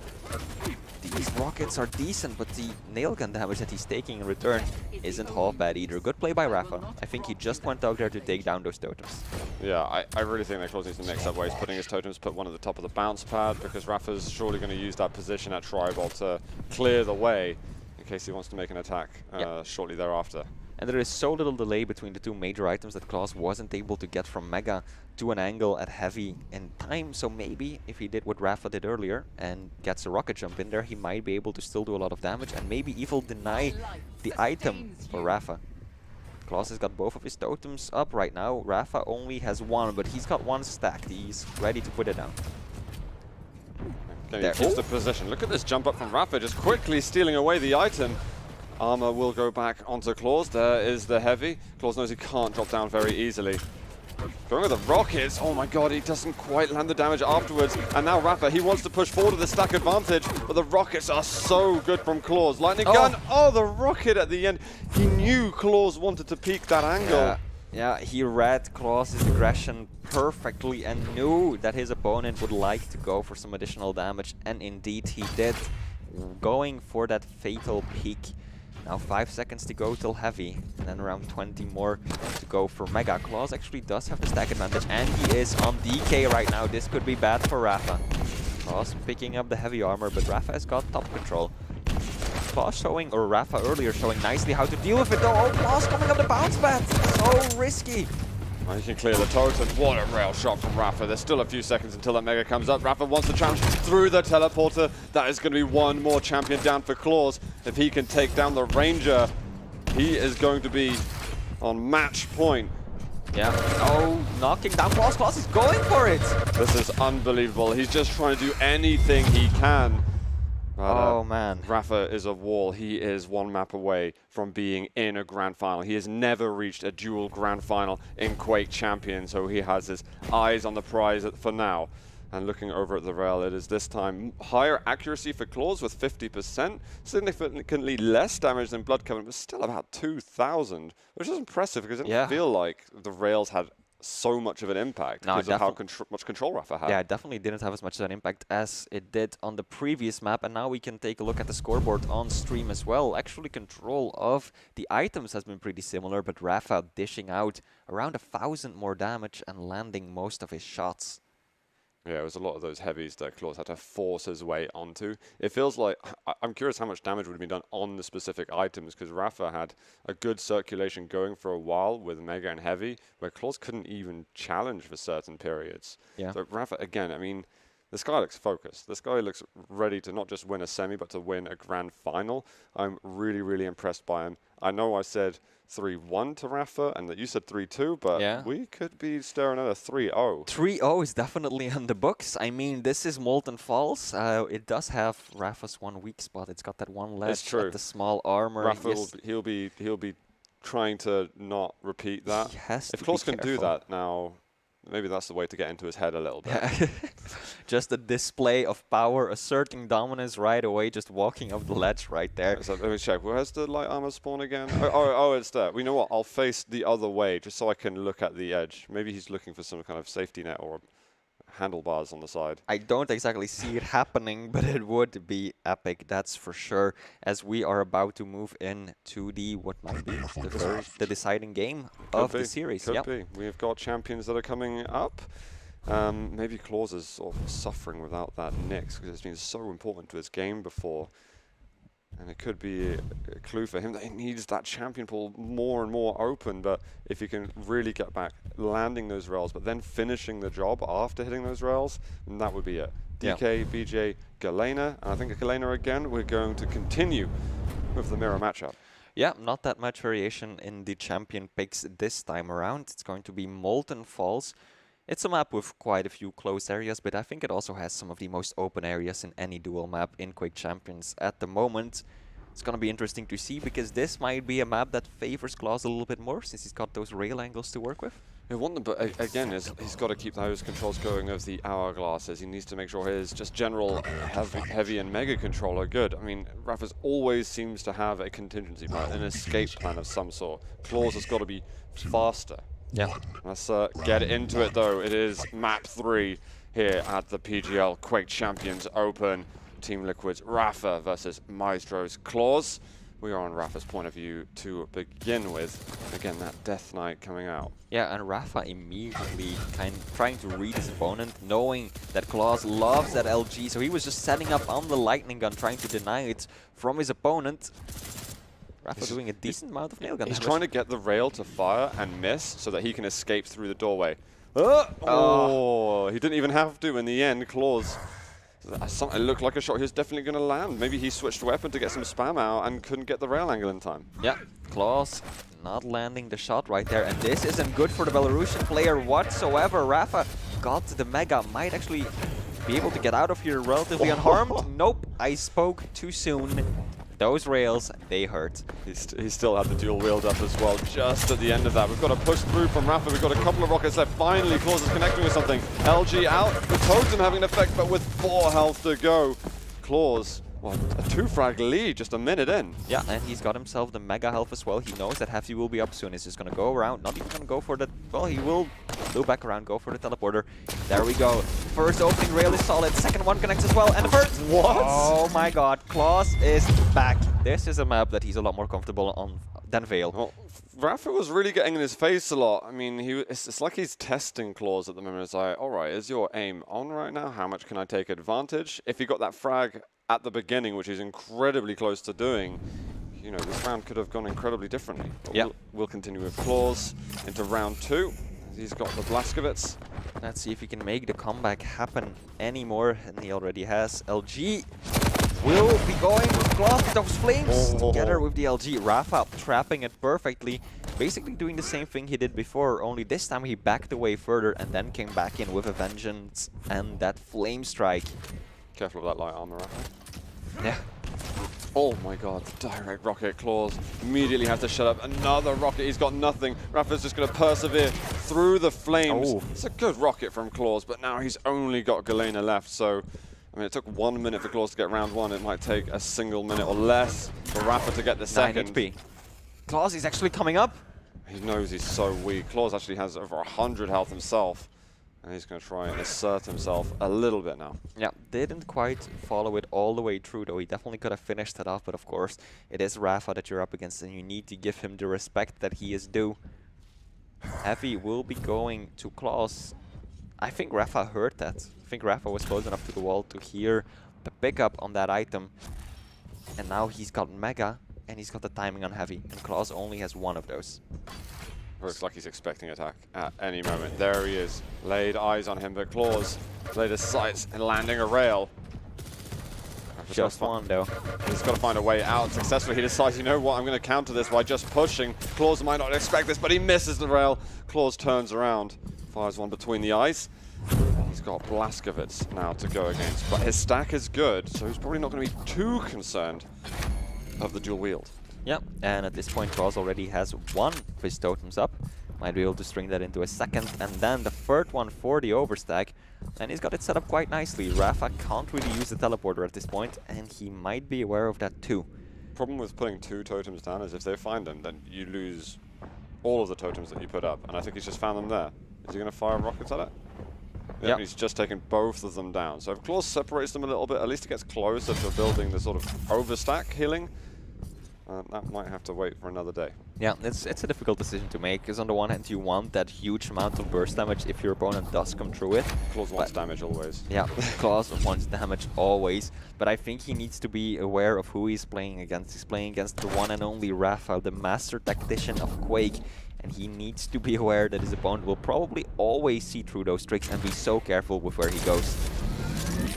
These rockets are decent, but the nail gun damage that he's taking in return isn't half bad either. Good play by Rapha. I think he just went out there to take down those totems. Yeah, I really think that clawz needs to mix up where he's putting his totems, put one at the top of the bounce pad, because Rapha's surely going to use that position at Tribal to clear the way in case he wants to make an attack shortly thereafter. And there is so little delay between the 2 major items that clawz wasn't able to get from Mega to an angle at Heavy in time. So maybe if he did what Rapha did earlier and gets a rocket jump in there, he might be able to still do a lot of damage and maybe even deny the item for Rapha. clawz has got both of his totems up right now. Rapha only has 1, but he's got 1 stacked. He's ready to put it down. Okay, he keeps the position. Look at this jump up from Rapha, just quickly stealing away the item. Armor will go back onto clawz. There is the heavy. clawz knows he can't drop down very easily. Going with the rockets. Oh my god, he doesn't quite land the damage afterwards. And now Rapha, he wants to push forward with the stack advantage, but the rockets are so good from clawz. Lightning gun. Oh, the rocket at the end. He knew clawz wanted to peek that angle. Yeah, he read clawz's aggression perfectly and knew that his opponent would like to go for some additional damage, and indeed he did, going for that fatal peek. Now 5 seconds to go till heavy, and then around 20 more to go for Mega. clawz actually does have the stack advantage, and he is on DK right now. This could be bad for Rapha. clawz picking up the heavy armor, but Rapha has got top control. clawz showing, or Rapha earlier showing nicely how to deal with it though. Oh, clawz coming up the bounce pad. So risky. Well, he can clear the totem. What a rail shot from Rapha. There's still a few seconds until that Mega comes up. Rapha wants to challenge through the teleporter. That is going to be 1 more champion down for clawz. If he can take down the Ranger, he is going to be on match point. Yeah. Oh, knocking down clawz. clawz is going for it. This is unbelievable. He's just trying to do anything he can. But, oh man. Rapha is a wall. He is 1 map away from being in a grand final. He has never reached a dual grand final in Quake Champion, so he has his eyes on the prize for now. And looking over at the rail, it is this time higher accuracy for clawz with 50%, significantly less damage than Blood Covenant, but still about 2,000, which is impressive because it didn't feel like the rails had so much of an impact because of how much control Rapha had. Yeah, it definitely didn't have as much of an impact as it did on the previous map, and now we can take a look at the scoreboard on stream as well. Actually, control of the items has been pretty similar, but Rapha dishing out around 1,000 more damage and landing most of his shots. Yeah, it was a lot of those heavies that clawz had to force his way onto. It feels like, I'm curious how much damage would have been done on the specific items, because Rapha had a good circulation going for a while with Mega and Heavy, where clawz couldn't even challenge for certain periods. Yeah. So Rapha, again, I mean, this guy looks focused. This guy looks ready to not just win a semi, but to win a grand final. I'm really, really impressed by him. I know I said 3-1 to Rapha, and that you said 3-2, but we could be staring at a 3-0. 3-0 is definitely on the books. I mean, this is Molten Falls. It does have Rapha's 1 weak spot. It's got that 1 ledge at the small armor. Rapha, he'll be trying to not repeat that. He has if to clawz be can do that now, maybe that's the way to get into his head a little bit. Yeah. Just a display of power, asserting dominance right away, just walking up the ledge right there. So let me check. Where's the light armor spawn again? oh, it's there. You know what? I'll face the other way just so I can look at the edge. Maybe he's looking for some kind of safety net or handlebars on the side. I don't exactly see it happening, but it would be epic, that's for sure, as we are about to move into the, what might be, the deciding game of the series. Could be. We've got champions that are coming up. Maybe clawz is sort of suffering without that Nyx, because it's been so important to his game before. And it could be a clue for him that he needs that champion pool more and more open. But if he can really get back landing those rails, but then finishing the job after hitting those rails, then that would be it. DK, BJ, Galena, and I think Galena again, we're going to continue with the mirror matchup. Yeah, not that much variation in the champion picks this time around. It's going to be Molten Falls. It's a map with quite a few closed areas, but I think it also has some of the most open areas in any dual map in Quake Champions at the moment. It's going to be interesting to see, because this might be a map that favors clawz a little bit more, since he's got those rail angles to work with. He want them, but again, he's got to keep those controls going of the hourglasses. He needs to make sure his just general heavy and mega control are good. I mean, rapha's always seems to have a contingency plan, an escape plan of some sort. clawz has got to be faster. Yeah. Let's get into it, though. It is map 3 here at the PGL Quake Champions Open. Team Liquid's Rapha versus Maestro's clawz. We are on Rapha's point of view to begin with. Again, that Death Knight coming out. Yeah, and Rapha immediately kind of trying to read his opponent, knowing that clawz loves that LG, so he was just setting up on the lightning gun, trying to deny it from his opponent. Rapha doing a decent amount of nail gun damage. He's trying to get the rail to fire and miss so that he can escape through the doorway. Oh, he didn't even have to in the end. clawz. It looked like a shot he was definitely going to land. Maybe he switched weapon to get some spam out and couldn't get the rail angle in time. Yeah, clawz not landing the shot right there, and this isn't good for the Belarusian player whatsoever. Rapha got the mega, might actually be able to get out of here relatively unharmed. Nope, I spoke too soon. Those rails, they hurt. He still had the dual wield up as well, just at the end of that. We've got to push through from Rapha. We've got a couple of rockets left. Finally, clawz is connecting with something. LG out, the totem having an effect, but with 4 health to go. clawz, well, a 2-frag lead just a minute in. Yeah, and he's got himself the mega health as well. He knows that Heavy will be up soon. He's just going to go around, not even going to go for the... Well, he will loop back around, go for the teleporter. There we go. First opening rail is solid. Second one connects as well. And the first... What? Oh my god, clawz is back. This is a map that he's a lot more comfortable on than Veil. Well, Rapha was really getting in his face a lot. I mean, it's like he's testing clawz at the moment. It's like, all right, is your aim on right now? How much can I take advantage? If he got that frag at the beginning, which he's incredibly close to doing, you know, this round could have gone incredibly differently. But we'll continue with clawz into round 2. He's got the Blaskovitz. Let's see if he can make the comeback happen anymore, and he already has. LG will be going with clawz, those flames together with the LG. Rapha trapping it perfectly, basically doing the same thing he did before, only this time he backed away further and then came back in with a vengeance and that flame strike. Careful of that light armor, Rapha. Yeah. Oh my god, direct rocket. clawz immediately has to shut up. Another rocket, he's got nothing. Rapha's just going to persevere through the flames. It's a good rocket from clawz, but now he's only got Galena left, so... I mean, it took 1 minute for clawz to get round 1. It might take a single minute or less for Rapha to get the second. 9 HP. clawz is actually coming up. He knows he's so weak. clawz actually has over 100 health himself. And he's going to try and assert himself a little bit now. Yeah, didn't quite follow it all the way through, though. He definitely could have finished it off, but of course, it is Rapha that you're up against, and you need to give him the respect that he is due. Heavy will be going to clawz. I think Rapha heard that. I think Rapha was close enough to the wall to hear the pickup on that item. And now he's got Mega, and he's got the timing on Heavy, and clawz only has 1 of those. Looks like he's expecting attack at any moment. There he is. Laid eyes on him, but clawz laid his sights and landing a rail. Just 1 though. He's got to find a way out successfully. He decides, you know what, I'm going to counter this by just pushing. clawz might not expect this, but he misses the rail. clawz turns around, fires 1 between the eyes. He's got Blaskovitz now to go against, but his stack is good, so he's probably not going to be too concerned of the dual wield. Yep, and at this point clawz already has 1 of his totems up. Might be able to string that into a second, and then the third one for the overstack. And he's got it set up quite nicely. Rapha can't really use the teleporter at this point, and he might be aware of that too. Problem with putting 2 totems down is if they find them, then you lose all of the totems that you put up, and I think he's just found them there. Is he going to fire rockets at it? Yeah, he's just taken both of them down. So if clawz separates them a little bit, at least it gets closer to building the sort of overstack healing. That might have to wait for another day. Yeah, it's a difficult decision to make, because on the one hand you want that huge amount of burst damage if your opponent does come through it. clawz wants damage always. Yeah, clawz wants damage always, but I think he needs to be aware of who he's playing against. He's playing against the one and only Rapha, the master tactician of Quake, and he needs to be aware that his opponent will probably always see through those tricks and be so careful with where he goes.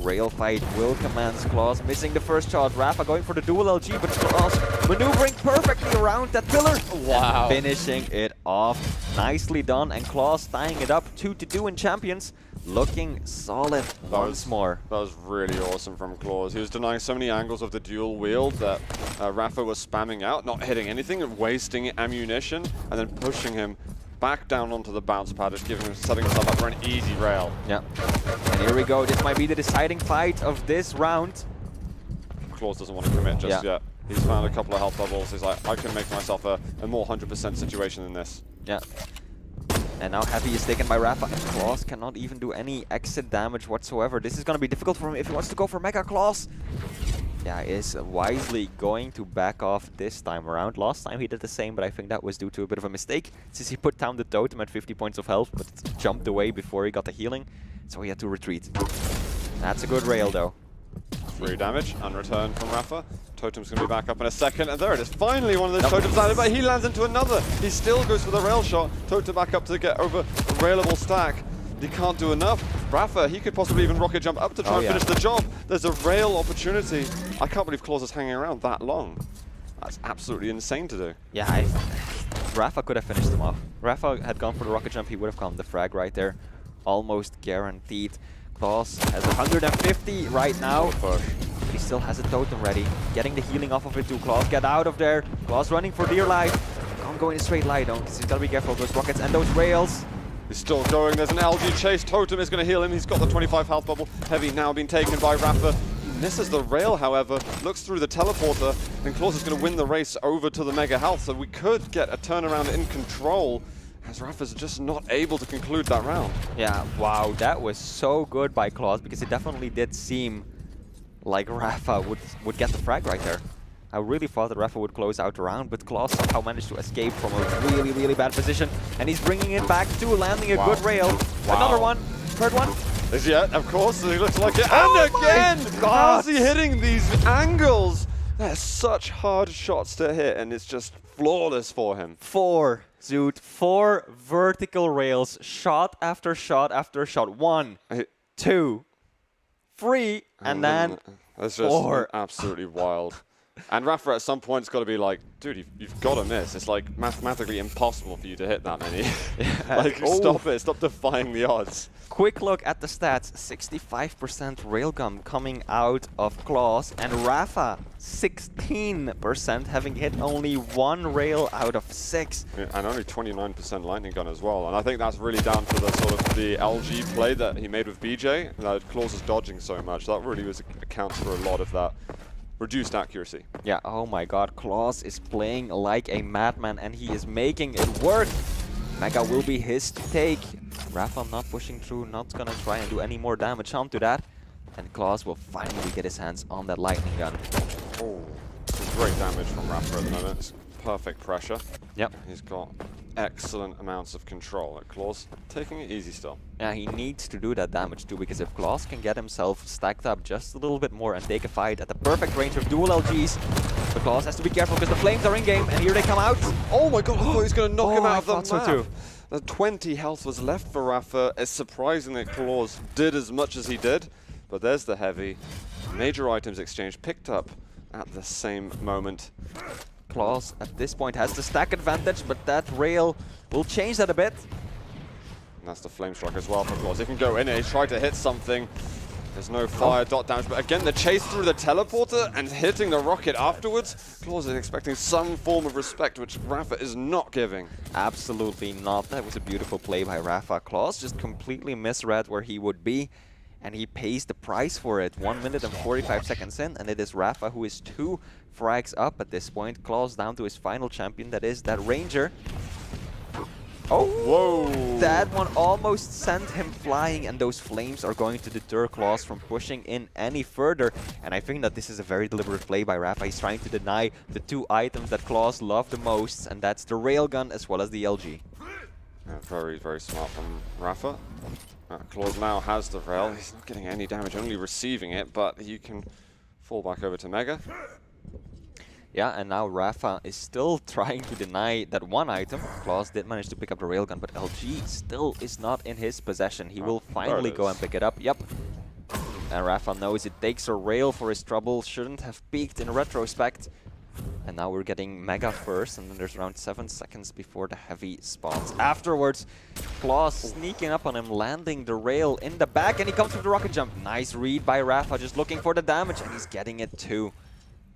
Rail fight will commence. clawz missing the first shot. Rapha going for the dual LG, but clawz maneuvering perfectly around that pillar. Wow. And finishing it off. Nicely done. And clawz tying it up 2-2 in Champions. looking solid once more. That was really awesome from clawz. He was denying so many angles of the dual wield that rapha was spamming out, not hitting anything and wasting ammunition, and then pushing him back down onto the bounce pad, just setting himself up for an easy rail. Yeah. And here we go. This might be the deciding fight of this round. clawz doesn't want to commit just yet. He's found a couple of health bubbles. He's like, I can make myself a more 100% situation than this. Yeah. And now Heavy is taken by rapha, and clawz cannot even do any exit damage whatsoever. This is going to be difficult for him if he wants to go for Mega clawz. Yeah, is wisely going to back off this time around. Last time he did the same, but I think that was due to a bit of a mistake, since he put down the totem at 50 points of health, but jumped away before he got the healing, so he had to retreat. That's a good rail, though. 3 damage, unreturned from rapha. Totem's going to be back up in a second, and there it is. Finally, one of those totems landed, but he lands into another. He still goes for the rail shot. Totem back up to get over a railable stack. He can't do enough. rapha, he could possibly even rocket jump up to try and finish the job. There's a rail opportunity. I can't believe clawz is hanging around that long. That's absolutely insane to do. Yeah, rapha could have finished him off. rapha had gone for the rocket jump, he would have gotten the frag right there. Almost guaranteed. clawz has 150 right now. But he still has a totem ready. Getting the healing off of it too. clawz, get out of there. clawz running for dear life. Can't go in a straight line though, because he's got to be careful of those rockets and those rails. He's still going. There's an LG chase. Totem is going to heal him. He's got the 25 health bubble. Heavy now being taken by rapha. He misses the rail, however. Looks through the teleporter. And clawz is going to win the race over to the Mega Health. So we could get a turnaround in control, as rapha's just not able to conclude that round. Yeah, wow. That was so good by clawz, because it definitely did seem like rapha would get the frag right there. I really thought that rapha would close out the round, but clawz somehow managed to escape from a really, really bad position. And he's bringing it back too, landing a good rail. Another one, third one. Yeah, of course, he looks like it. And again! How's he hitting these angles? They're such hard shots to hit, and it's just flawless for him. 4 vertical rails, shot after shot after shot. 1, 2, 3, and then that's just 4. Absolutely wild. And rapha at some point has got to be like, dude, you've got to miss. It's like mathematically impossible for you to hit that many. Like, stop it. Stop defying the odds. Quick look at the stats. 65% railgun coming out of clawz, and rapha 16%, having hit only 1 rail out of 6. Yeah, and only 29% lightning gun as well. And I think that's really down to the sort of the LG play that he made with BJ. That clawz is dodging so much. That really accounts for a lot of that reduced accuracy. Yeah, oh my god, clawz is playing like a madman, and he is making it work. Mega will be his to take. rapha not pushing through, not gonna try and do any more damage onto that. And clawz will finally get his hands on that lightning gun. Oh, some great damage from rapha at the moment. It's perfect pressure. Yep. He's got excellent amounts of control. clawz taking it easy still. Yeah, he needs to do that damage too, because if clawz can get himself stacked up just a little bit more and take a fight at the perfect range of dual LGs, but clawz has to be careful because the flames are in game, and here they come out. Oh my god, I thought he was going to knock him out of the map. So too. The 20 health was left for rapha. It's surprising that clawz did as much as he did, but there's the heavy. Major items exchange picked up at the same moment. clawz at this point has the stack advantage, but that rail will change that a bit. And that's the flame strike as well for clawz. He can go in and he's trying to hit something. There's no fire dot damage, but again the chase through the teleporter and hitting the rocket afterwards. clawz is expecting some form of respect, which rapha is not giving. Absolutely not. That was a beautiful play by rapha. clawz just completely misread where he would be, and he pays the price for it. 1 minute and 45 seconds in, and it is rapha who is 2 frags up at this point. clawz down to his final champion, that is that ranger. Oh, whoa! That one almost sent him flying, and those flames are going to deter clawz from pushing in any further. And I think that this is a very deliberate play by rapha. He's trying to deny the 2 items that clawz love the most, and that's the railgun as well as the LG. Yeah, very, very smart from rapha. clawz now has the rail. He's not getting any damage, only receiving it, but he can fall back over to Mega. Yeah, and now rapha is still trying to deny that 1 item. clawz did manage to pick up the railgun, but LG still is not in his possession. He will finally go and pick it up. Yep. And rapha knows it takes a rail for his trouble. Shouldn't have peeked in retrospect. And now we're getting Mega first, and then there's around 7 seconds before the heavy spawns. Afterwards, clawz sneaking up on him, landing the rail in the back, and he comes with the rocket jump. Nice read by rapha, just looking for the damage, and he's getting it too.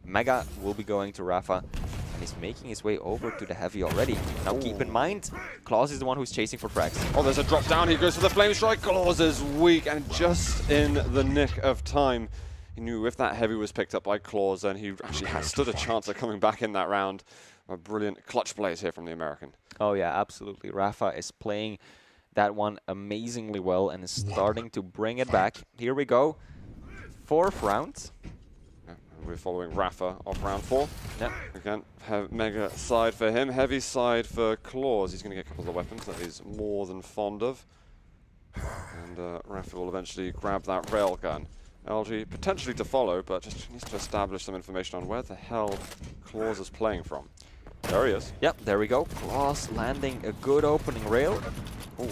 Mega will be going to rapha, and he's making his way over to the heavy already. Now keep in mind, clawz is the one who's chasing for frags. Oh, there's a drop down. He goes for the flame strike. clawz is weak, and just in the nick of time, he knew if that heavy was picked up by clawz, then he actually has stood a chance of coming back in that round. A brilliant clutch plays here from the American. Oh yeah, absolutely. rapha is playing that one amazingly well and is starting to bring it back. Here we go. 4th round. Yeah, we're following rapha off round 4. Yep. Again, mega side for him, heavy side for clawz. He's going to get a couple of weapons that he's more than fond of. And rapha will eventually grab that railgun. LG potentially to follow, but just needs to establish some information on where the hell clawz is playing from. There he is. Yep, there we go. clawz landing a good opening rail. Ooh.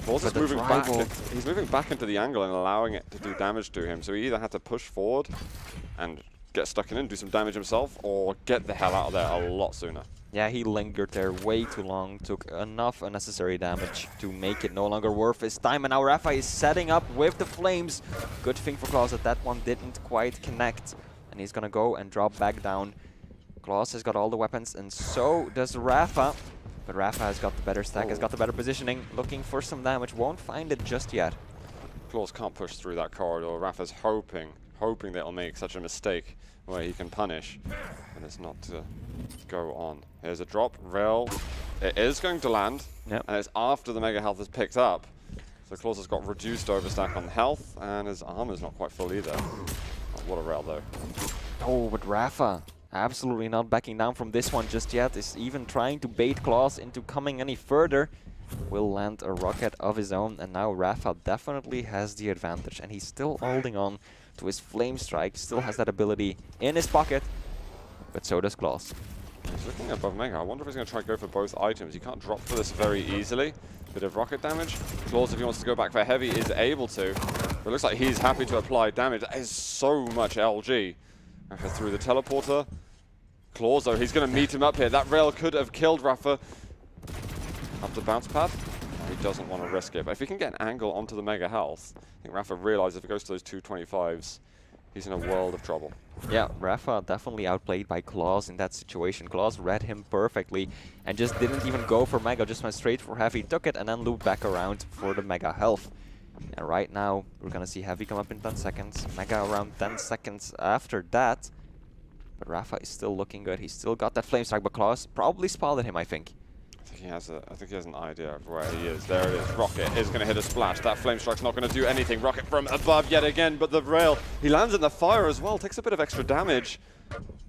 clawz is moving back. He's moving back into the angle and allowing it to do damage to him. So he either had to push forward and get stuck in and do some damage himself, or get the hell out of there a lot sooner. Yeah, he lingered there way too long, took enough unnecessary damage to make it no longer worth his time, and now rapha is setting up with the flames. Good thing for clawz that one didn't quite connect, and he's gonna go and drop back down. clawz has got all the weapons, and so does rapha, but rapha has got the better stack, has got the better positioning, looking for some damage, won't find it just yet. clawz can't push through that corridor. rapha's hoping that he'll make such a mistake where he can punish, but it's not to go on. Here's a drop, rail. It is going to land, and it's after the mega health is picked up. So clawz has got reduced overstack on health, and his armor's not quite full either. Oh, what a rail though. Oh, but rapha absolutely not backing down from this one just yet, is even trying to bait clawz into coming any further. Will land a rocket of his own, and now rapha definitely has the advantage, and he's still holding on to his flame strike, still has that ability in his pocket, but so does clawz. He's looking above mega. I wonder if he's going to try to go for both items. You can't drop for this very easily. Bit of rocket damage. clawz, if he wants to go back for heavy, is able to, but it looks like he's happy to apply damage. That is so much LG. Rapha through the teleporter. clawz though, he's going to meet him up here. That rail could have killed rapha. Up the bounce pad. He doesn't want to risk it, but if he can get an angle onto the mega health, I think rapha realizes if it goes to those 225s, he's in a world of trouble. Yeah, rapha definitely outplayed by clawz in that situation. clawz read him perfectly and just didn't even go for mega, just went straight for heavy, took it, and then looped back around for the mega health. And right now, we're gonna see heavy come up in 10 seconds, mega around 10 seconds after that. But rapha is still looking good. He's still got that flame strike, but clawz probably spotted him, I think. I think he has an idea of where he is. There it is. Rocket is going to hit a splash. That flame strike's not going to do anything. Rocket from above yet again, but the rail, he lands in the fire as well, takes a bit of extra damage.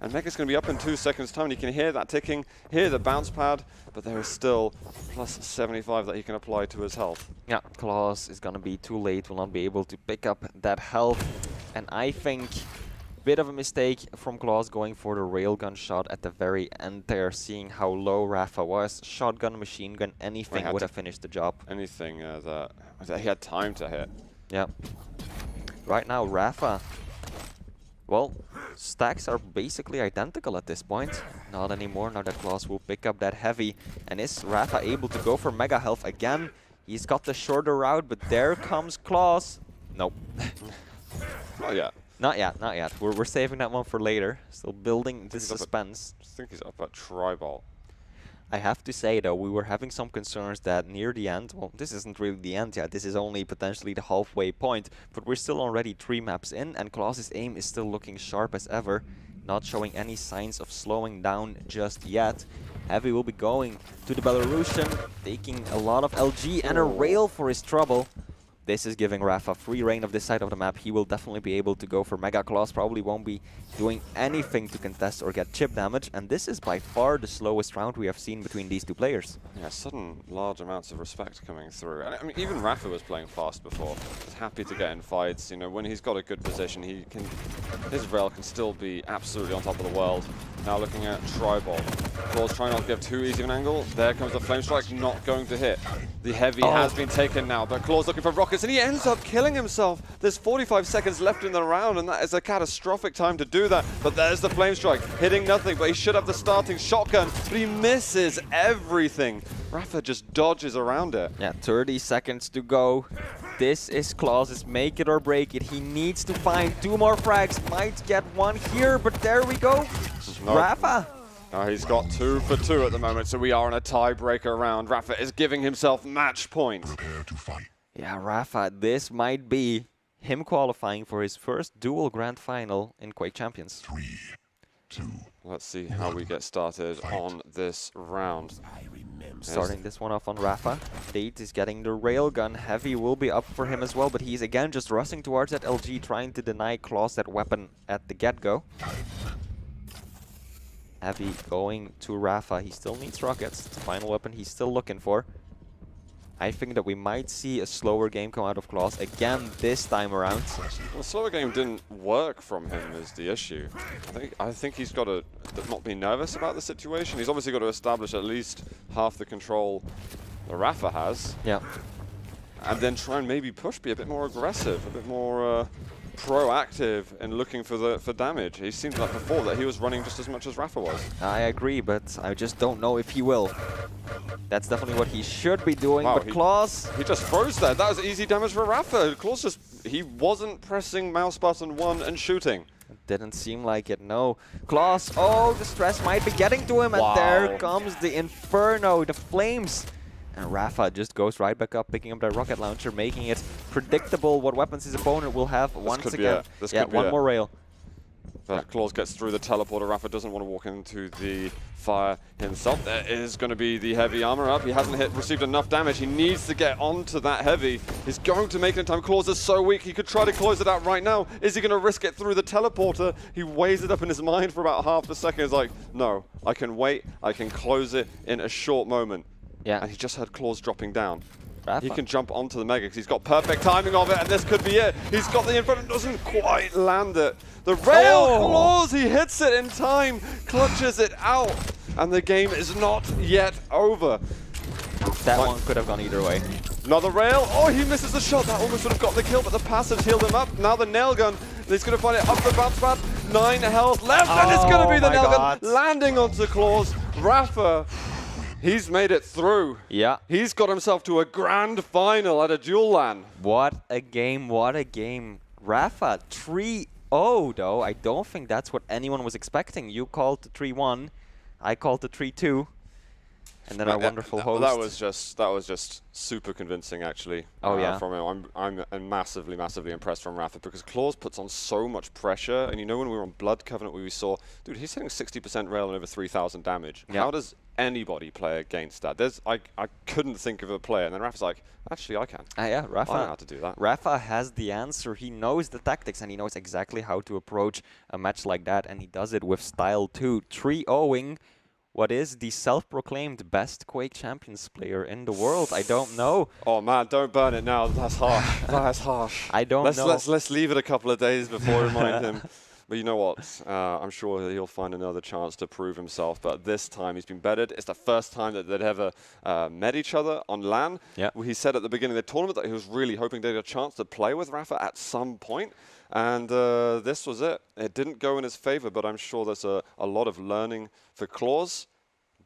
And mega's going to be up in 2 seconds time. You can hear that ticking, hear the bounce pad, but there is still plus 75 that he can apply to his health. Yeah, clawz is going to be too late, will not be able to pick up that health. And I think bit of a mistake from clawz going for the railgun shot at the very end there, seeing how low rapha was. Shotgun, machine gun, anything would have finished the job. Anything that he had time to hit. Yeah. Right now, rapha, well, stacks are basically identical at this point. Not anymore, now that clawz will pick up that heavy. And is rapha able to go for mega health again? He's got the shorter route, but there comes clawz. Nope. Not yet. Not yet, not yet. We're saving that one for later. Still building this suspense. I think he's up at Tribal. I have to say though, we were having some concerns that near the end, well, this isn't really the end yet, this is only potentially the halfway point, but we're still already 3 maps in, and clawz's aim is still looking sharp as ever, not showing any signs of slowing down just yet. Heavy will be going to the Belarusian, taking a lot of LG and a rail for his trouble. This is giving rapha free reign of this side of the map. He will definitely be able to go for mega. clawz probably won't be doing anything to contest or get chip damage, and this is by far the slowest round we have seen between these two players. Yeah, sudden large amounts of respect coming through. And I mean, even rapha was playing fast before. He's happy to get in fights. You know, when he's got a good position, his rail can still be absolutely on top of the world. Now looking at Tribal. clawz trying not to give too easy of an angle. There comes the flame strike, not going to hit. The heavy has been taken now, but clawz looking for rockets, and he ends up killing himself. There's 45 seconds left in the round, and that is a catastrophic time to do that. But there's the flame strike, hitting nothing, but he should have the starting shotgun, but he misses everything. rapha just dodges around it. Yeah, 30 seconds to go. This is clawz's make it or break it. He needs to find 2 more frags. Might get 1 here, but there we go. No. rapha. He's got 2 for 2 at the moment, so we are in a tiebreaker round. rapha is giving himself match point. Prepare to fight. Yeah, rapha, this might be him qualifying for his first dual grand final in Quake Champions. 3, 2. Let's see how we get started on this round. Starting this one off on rapha. Date is getting the railgun. Heavy will be up for him as well, but he's again just rushing towards that LG, trying to deny clawz that weapon at the get-go. Heavy going to rapha. He still needs rockets. It's the final weapon he's still looking for. I think that we might see a slower game come out of clawz again this time around. Well, the slower game didn't work from him is the issue. I think he's got to not be nervous about the situation. He's obviously got to establish at least half the control that rapha has. Yeah. And then try and maybe push, be a bit more aggressive, a bit more proactive in looking for damage. He seemed like before that he was running just as much as rapha was. I agree, but I just don't know if he will. That's definitely what he should be doing, Wow, but clawz... He just froze there. That was easy damage for rapha. clawz just, he wasn't pressing mouse button 1 and shooting. Didn't seem like it, no. clawz, oh, the stress might be getting to him, and there comes the inferno, the flames. And rapha just goes right back up, picking up that rocket launcher, making it predictable what weapons his opponent will have once again. Yeah, one more rail. clawz gets through the teleporter. rapha doesn't want to walk into the fire himself. There is going to be the heavy armor up. He hasn't received enough damage. He needs to get onto that heavy. He's going to make it in time. clawz is so weak. He could try to close it out right now. Is he going to risk it through the teleporter? He weighs it up in his mind for about half a second. He's like, no, I can wait. I can close it in a short moment. Yeah. And he just heard clawz dropping down. rapha. He can jump onto the mega because he's got perfect timing of it, and this could be it. He's got the inferno, doesn't quite land it. The rail, clawz, he hits it in time, clutches it out, and the game is not yet over. That one could have gone either way. Another rail, oh, he misses the shot. That almost would have got the kill, but the passives healed him up. Now the nail gun, he's going to find it up the bounce pad. 9 health left, and it's going to be the nail gun landing onto clawz. rapha. He's made it through. Yeah. He's got himself to a grand final at a dual LAN. What a game, what a game. rapha, 3-0 though. I don't think that's what anyone was expecting. You called the 3-1, I called the 3-2. And then our wonderful host. That was just super convincing, actually. Oh yeah. From him, I'm massively impressed from rapha because clawz puts on so much pressure. And you know when we were on Blood Covenant, we saw, dude, he's hitting 60% rail and over 3,000 damage. Yeah. How does anybody play against that? I couldn't think of a player, and then rapha's like, actually, I can. Yeah, rapha. I know how to do that. rapha has the answer. He knows the tactics, and he knows exactly how to approach a match like that, and he does it with style too. 3-0ing. What is the self-proclaimed best Quake Champions player in the world? I don't know. Oh man, don't burn it now. That's harsh. That's harsh. I don't know. Let's leave it a couple of days before we remind him. But you know what? I'm sure that he'll find another chance to prove himself. But this time he's been bettered. It's the first time that they'd ever met each other on LAN. Yeah. He said at the beginning of the tournament that he was really hoping they'd get a chance to play with rapha at some point. And this was it. It didn't go in his favor, but I'm sure there's a lot of learning for clawz.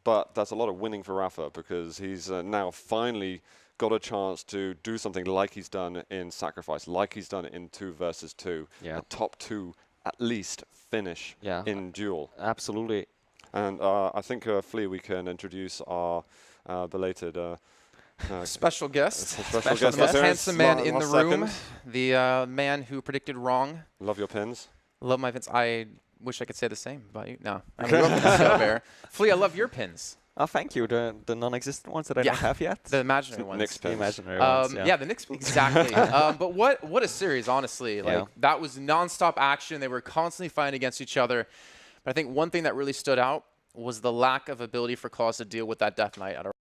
But that's a lot of winning for rapha because he's now finally got a chance to do something like he's done in Sacrifice, like he's done in 2 versus 2. Yeah. A top 2 at least finish in duel. Absolutely. And I think, Flea, we can introduce our belated special guest. Special guest. The most handsome man in the room. Second. The man who predicted wrong. Love your pins. Love my pins. I wish I could say the same about you. No. I mean, your pins are so bare. Flea, I love your pins. Oh, thank you. The non-existent ones that I don't have yet. The imaginary ones. Knicks pins. The imaginary ones, yeah, the Knicks, exactly. But what a series, honestly. Like that was nonstop action. They were constantly fighting against each other. But I think one thing that really stood out was the lack of ability for clawz to deal with that Death Knight at a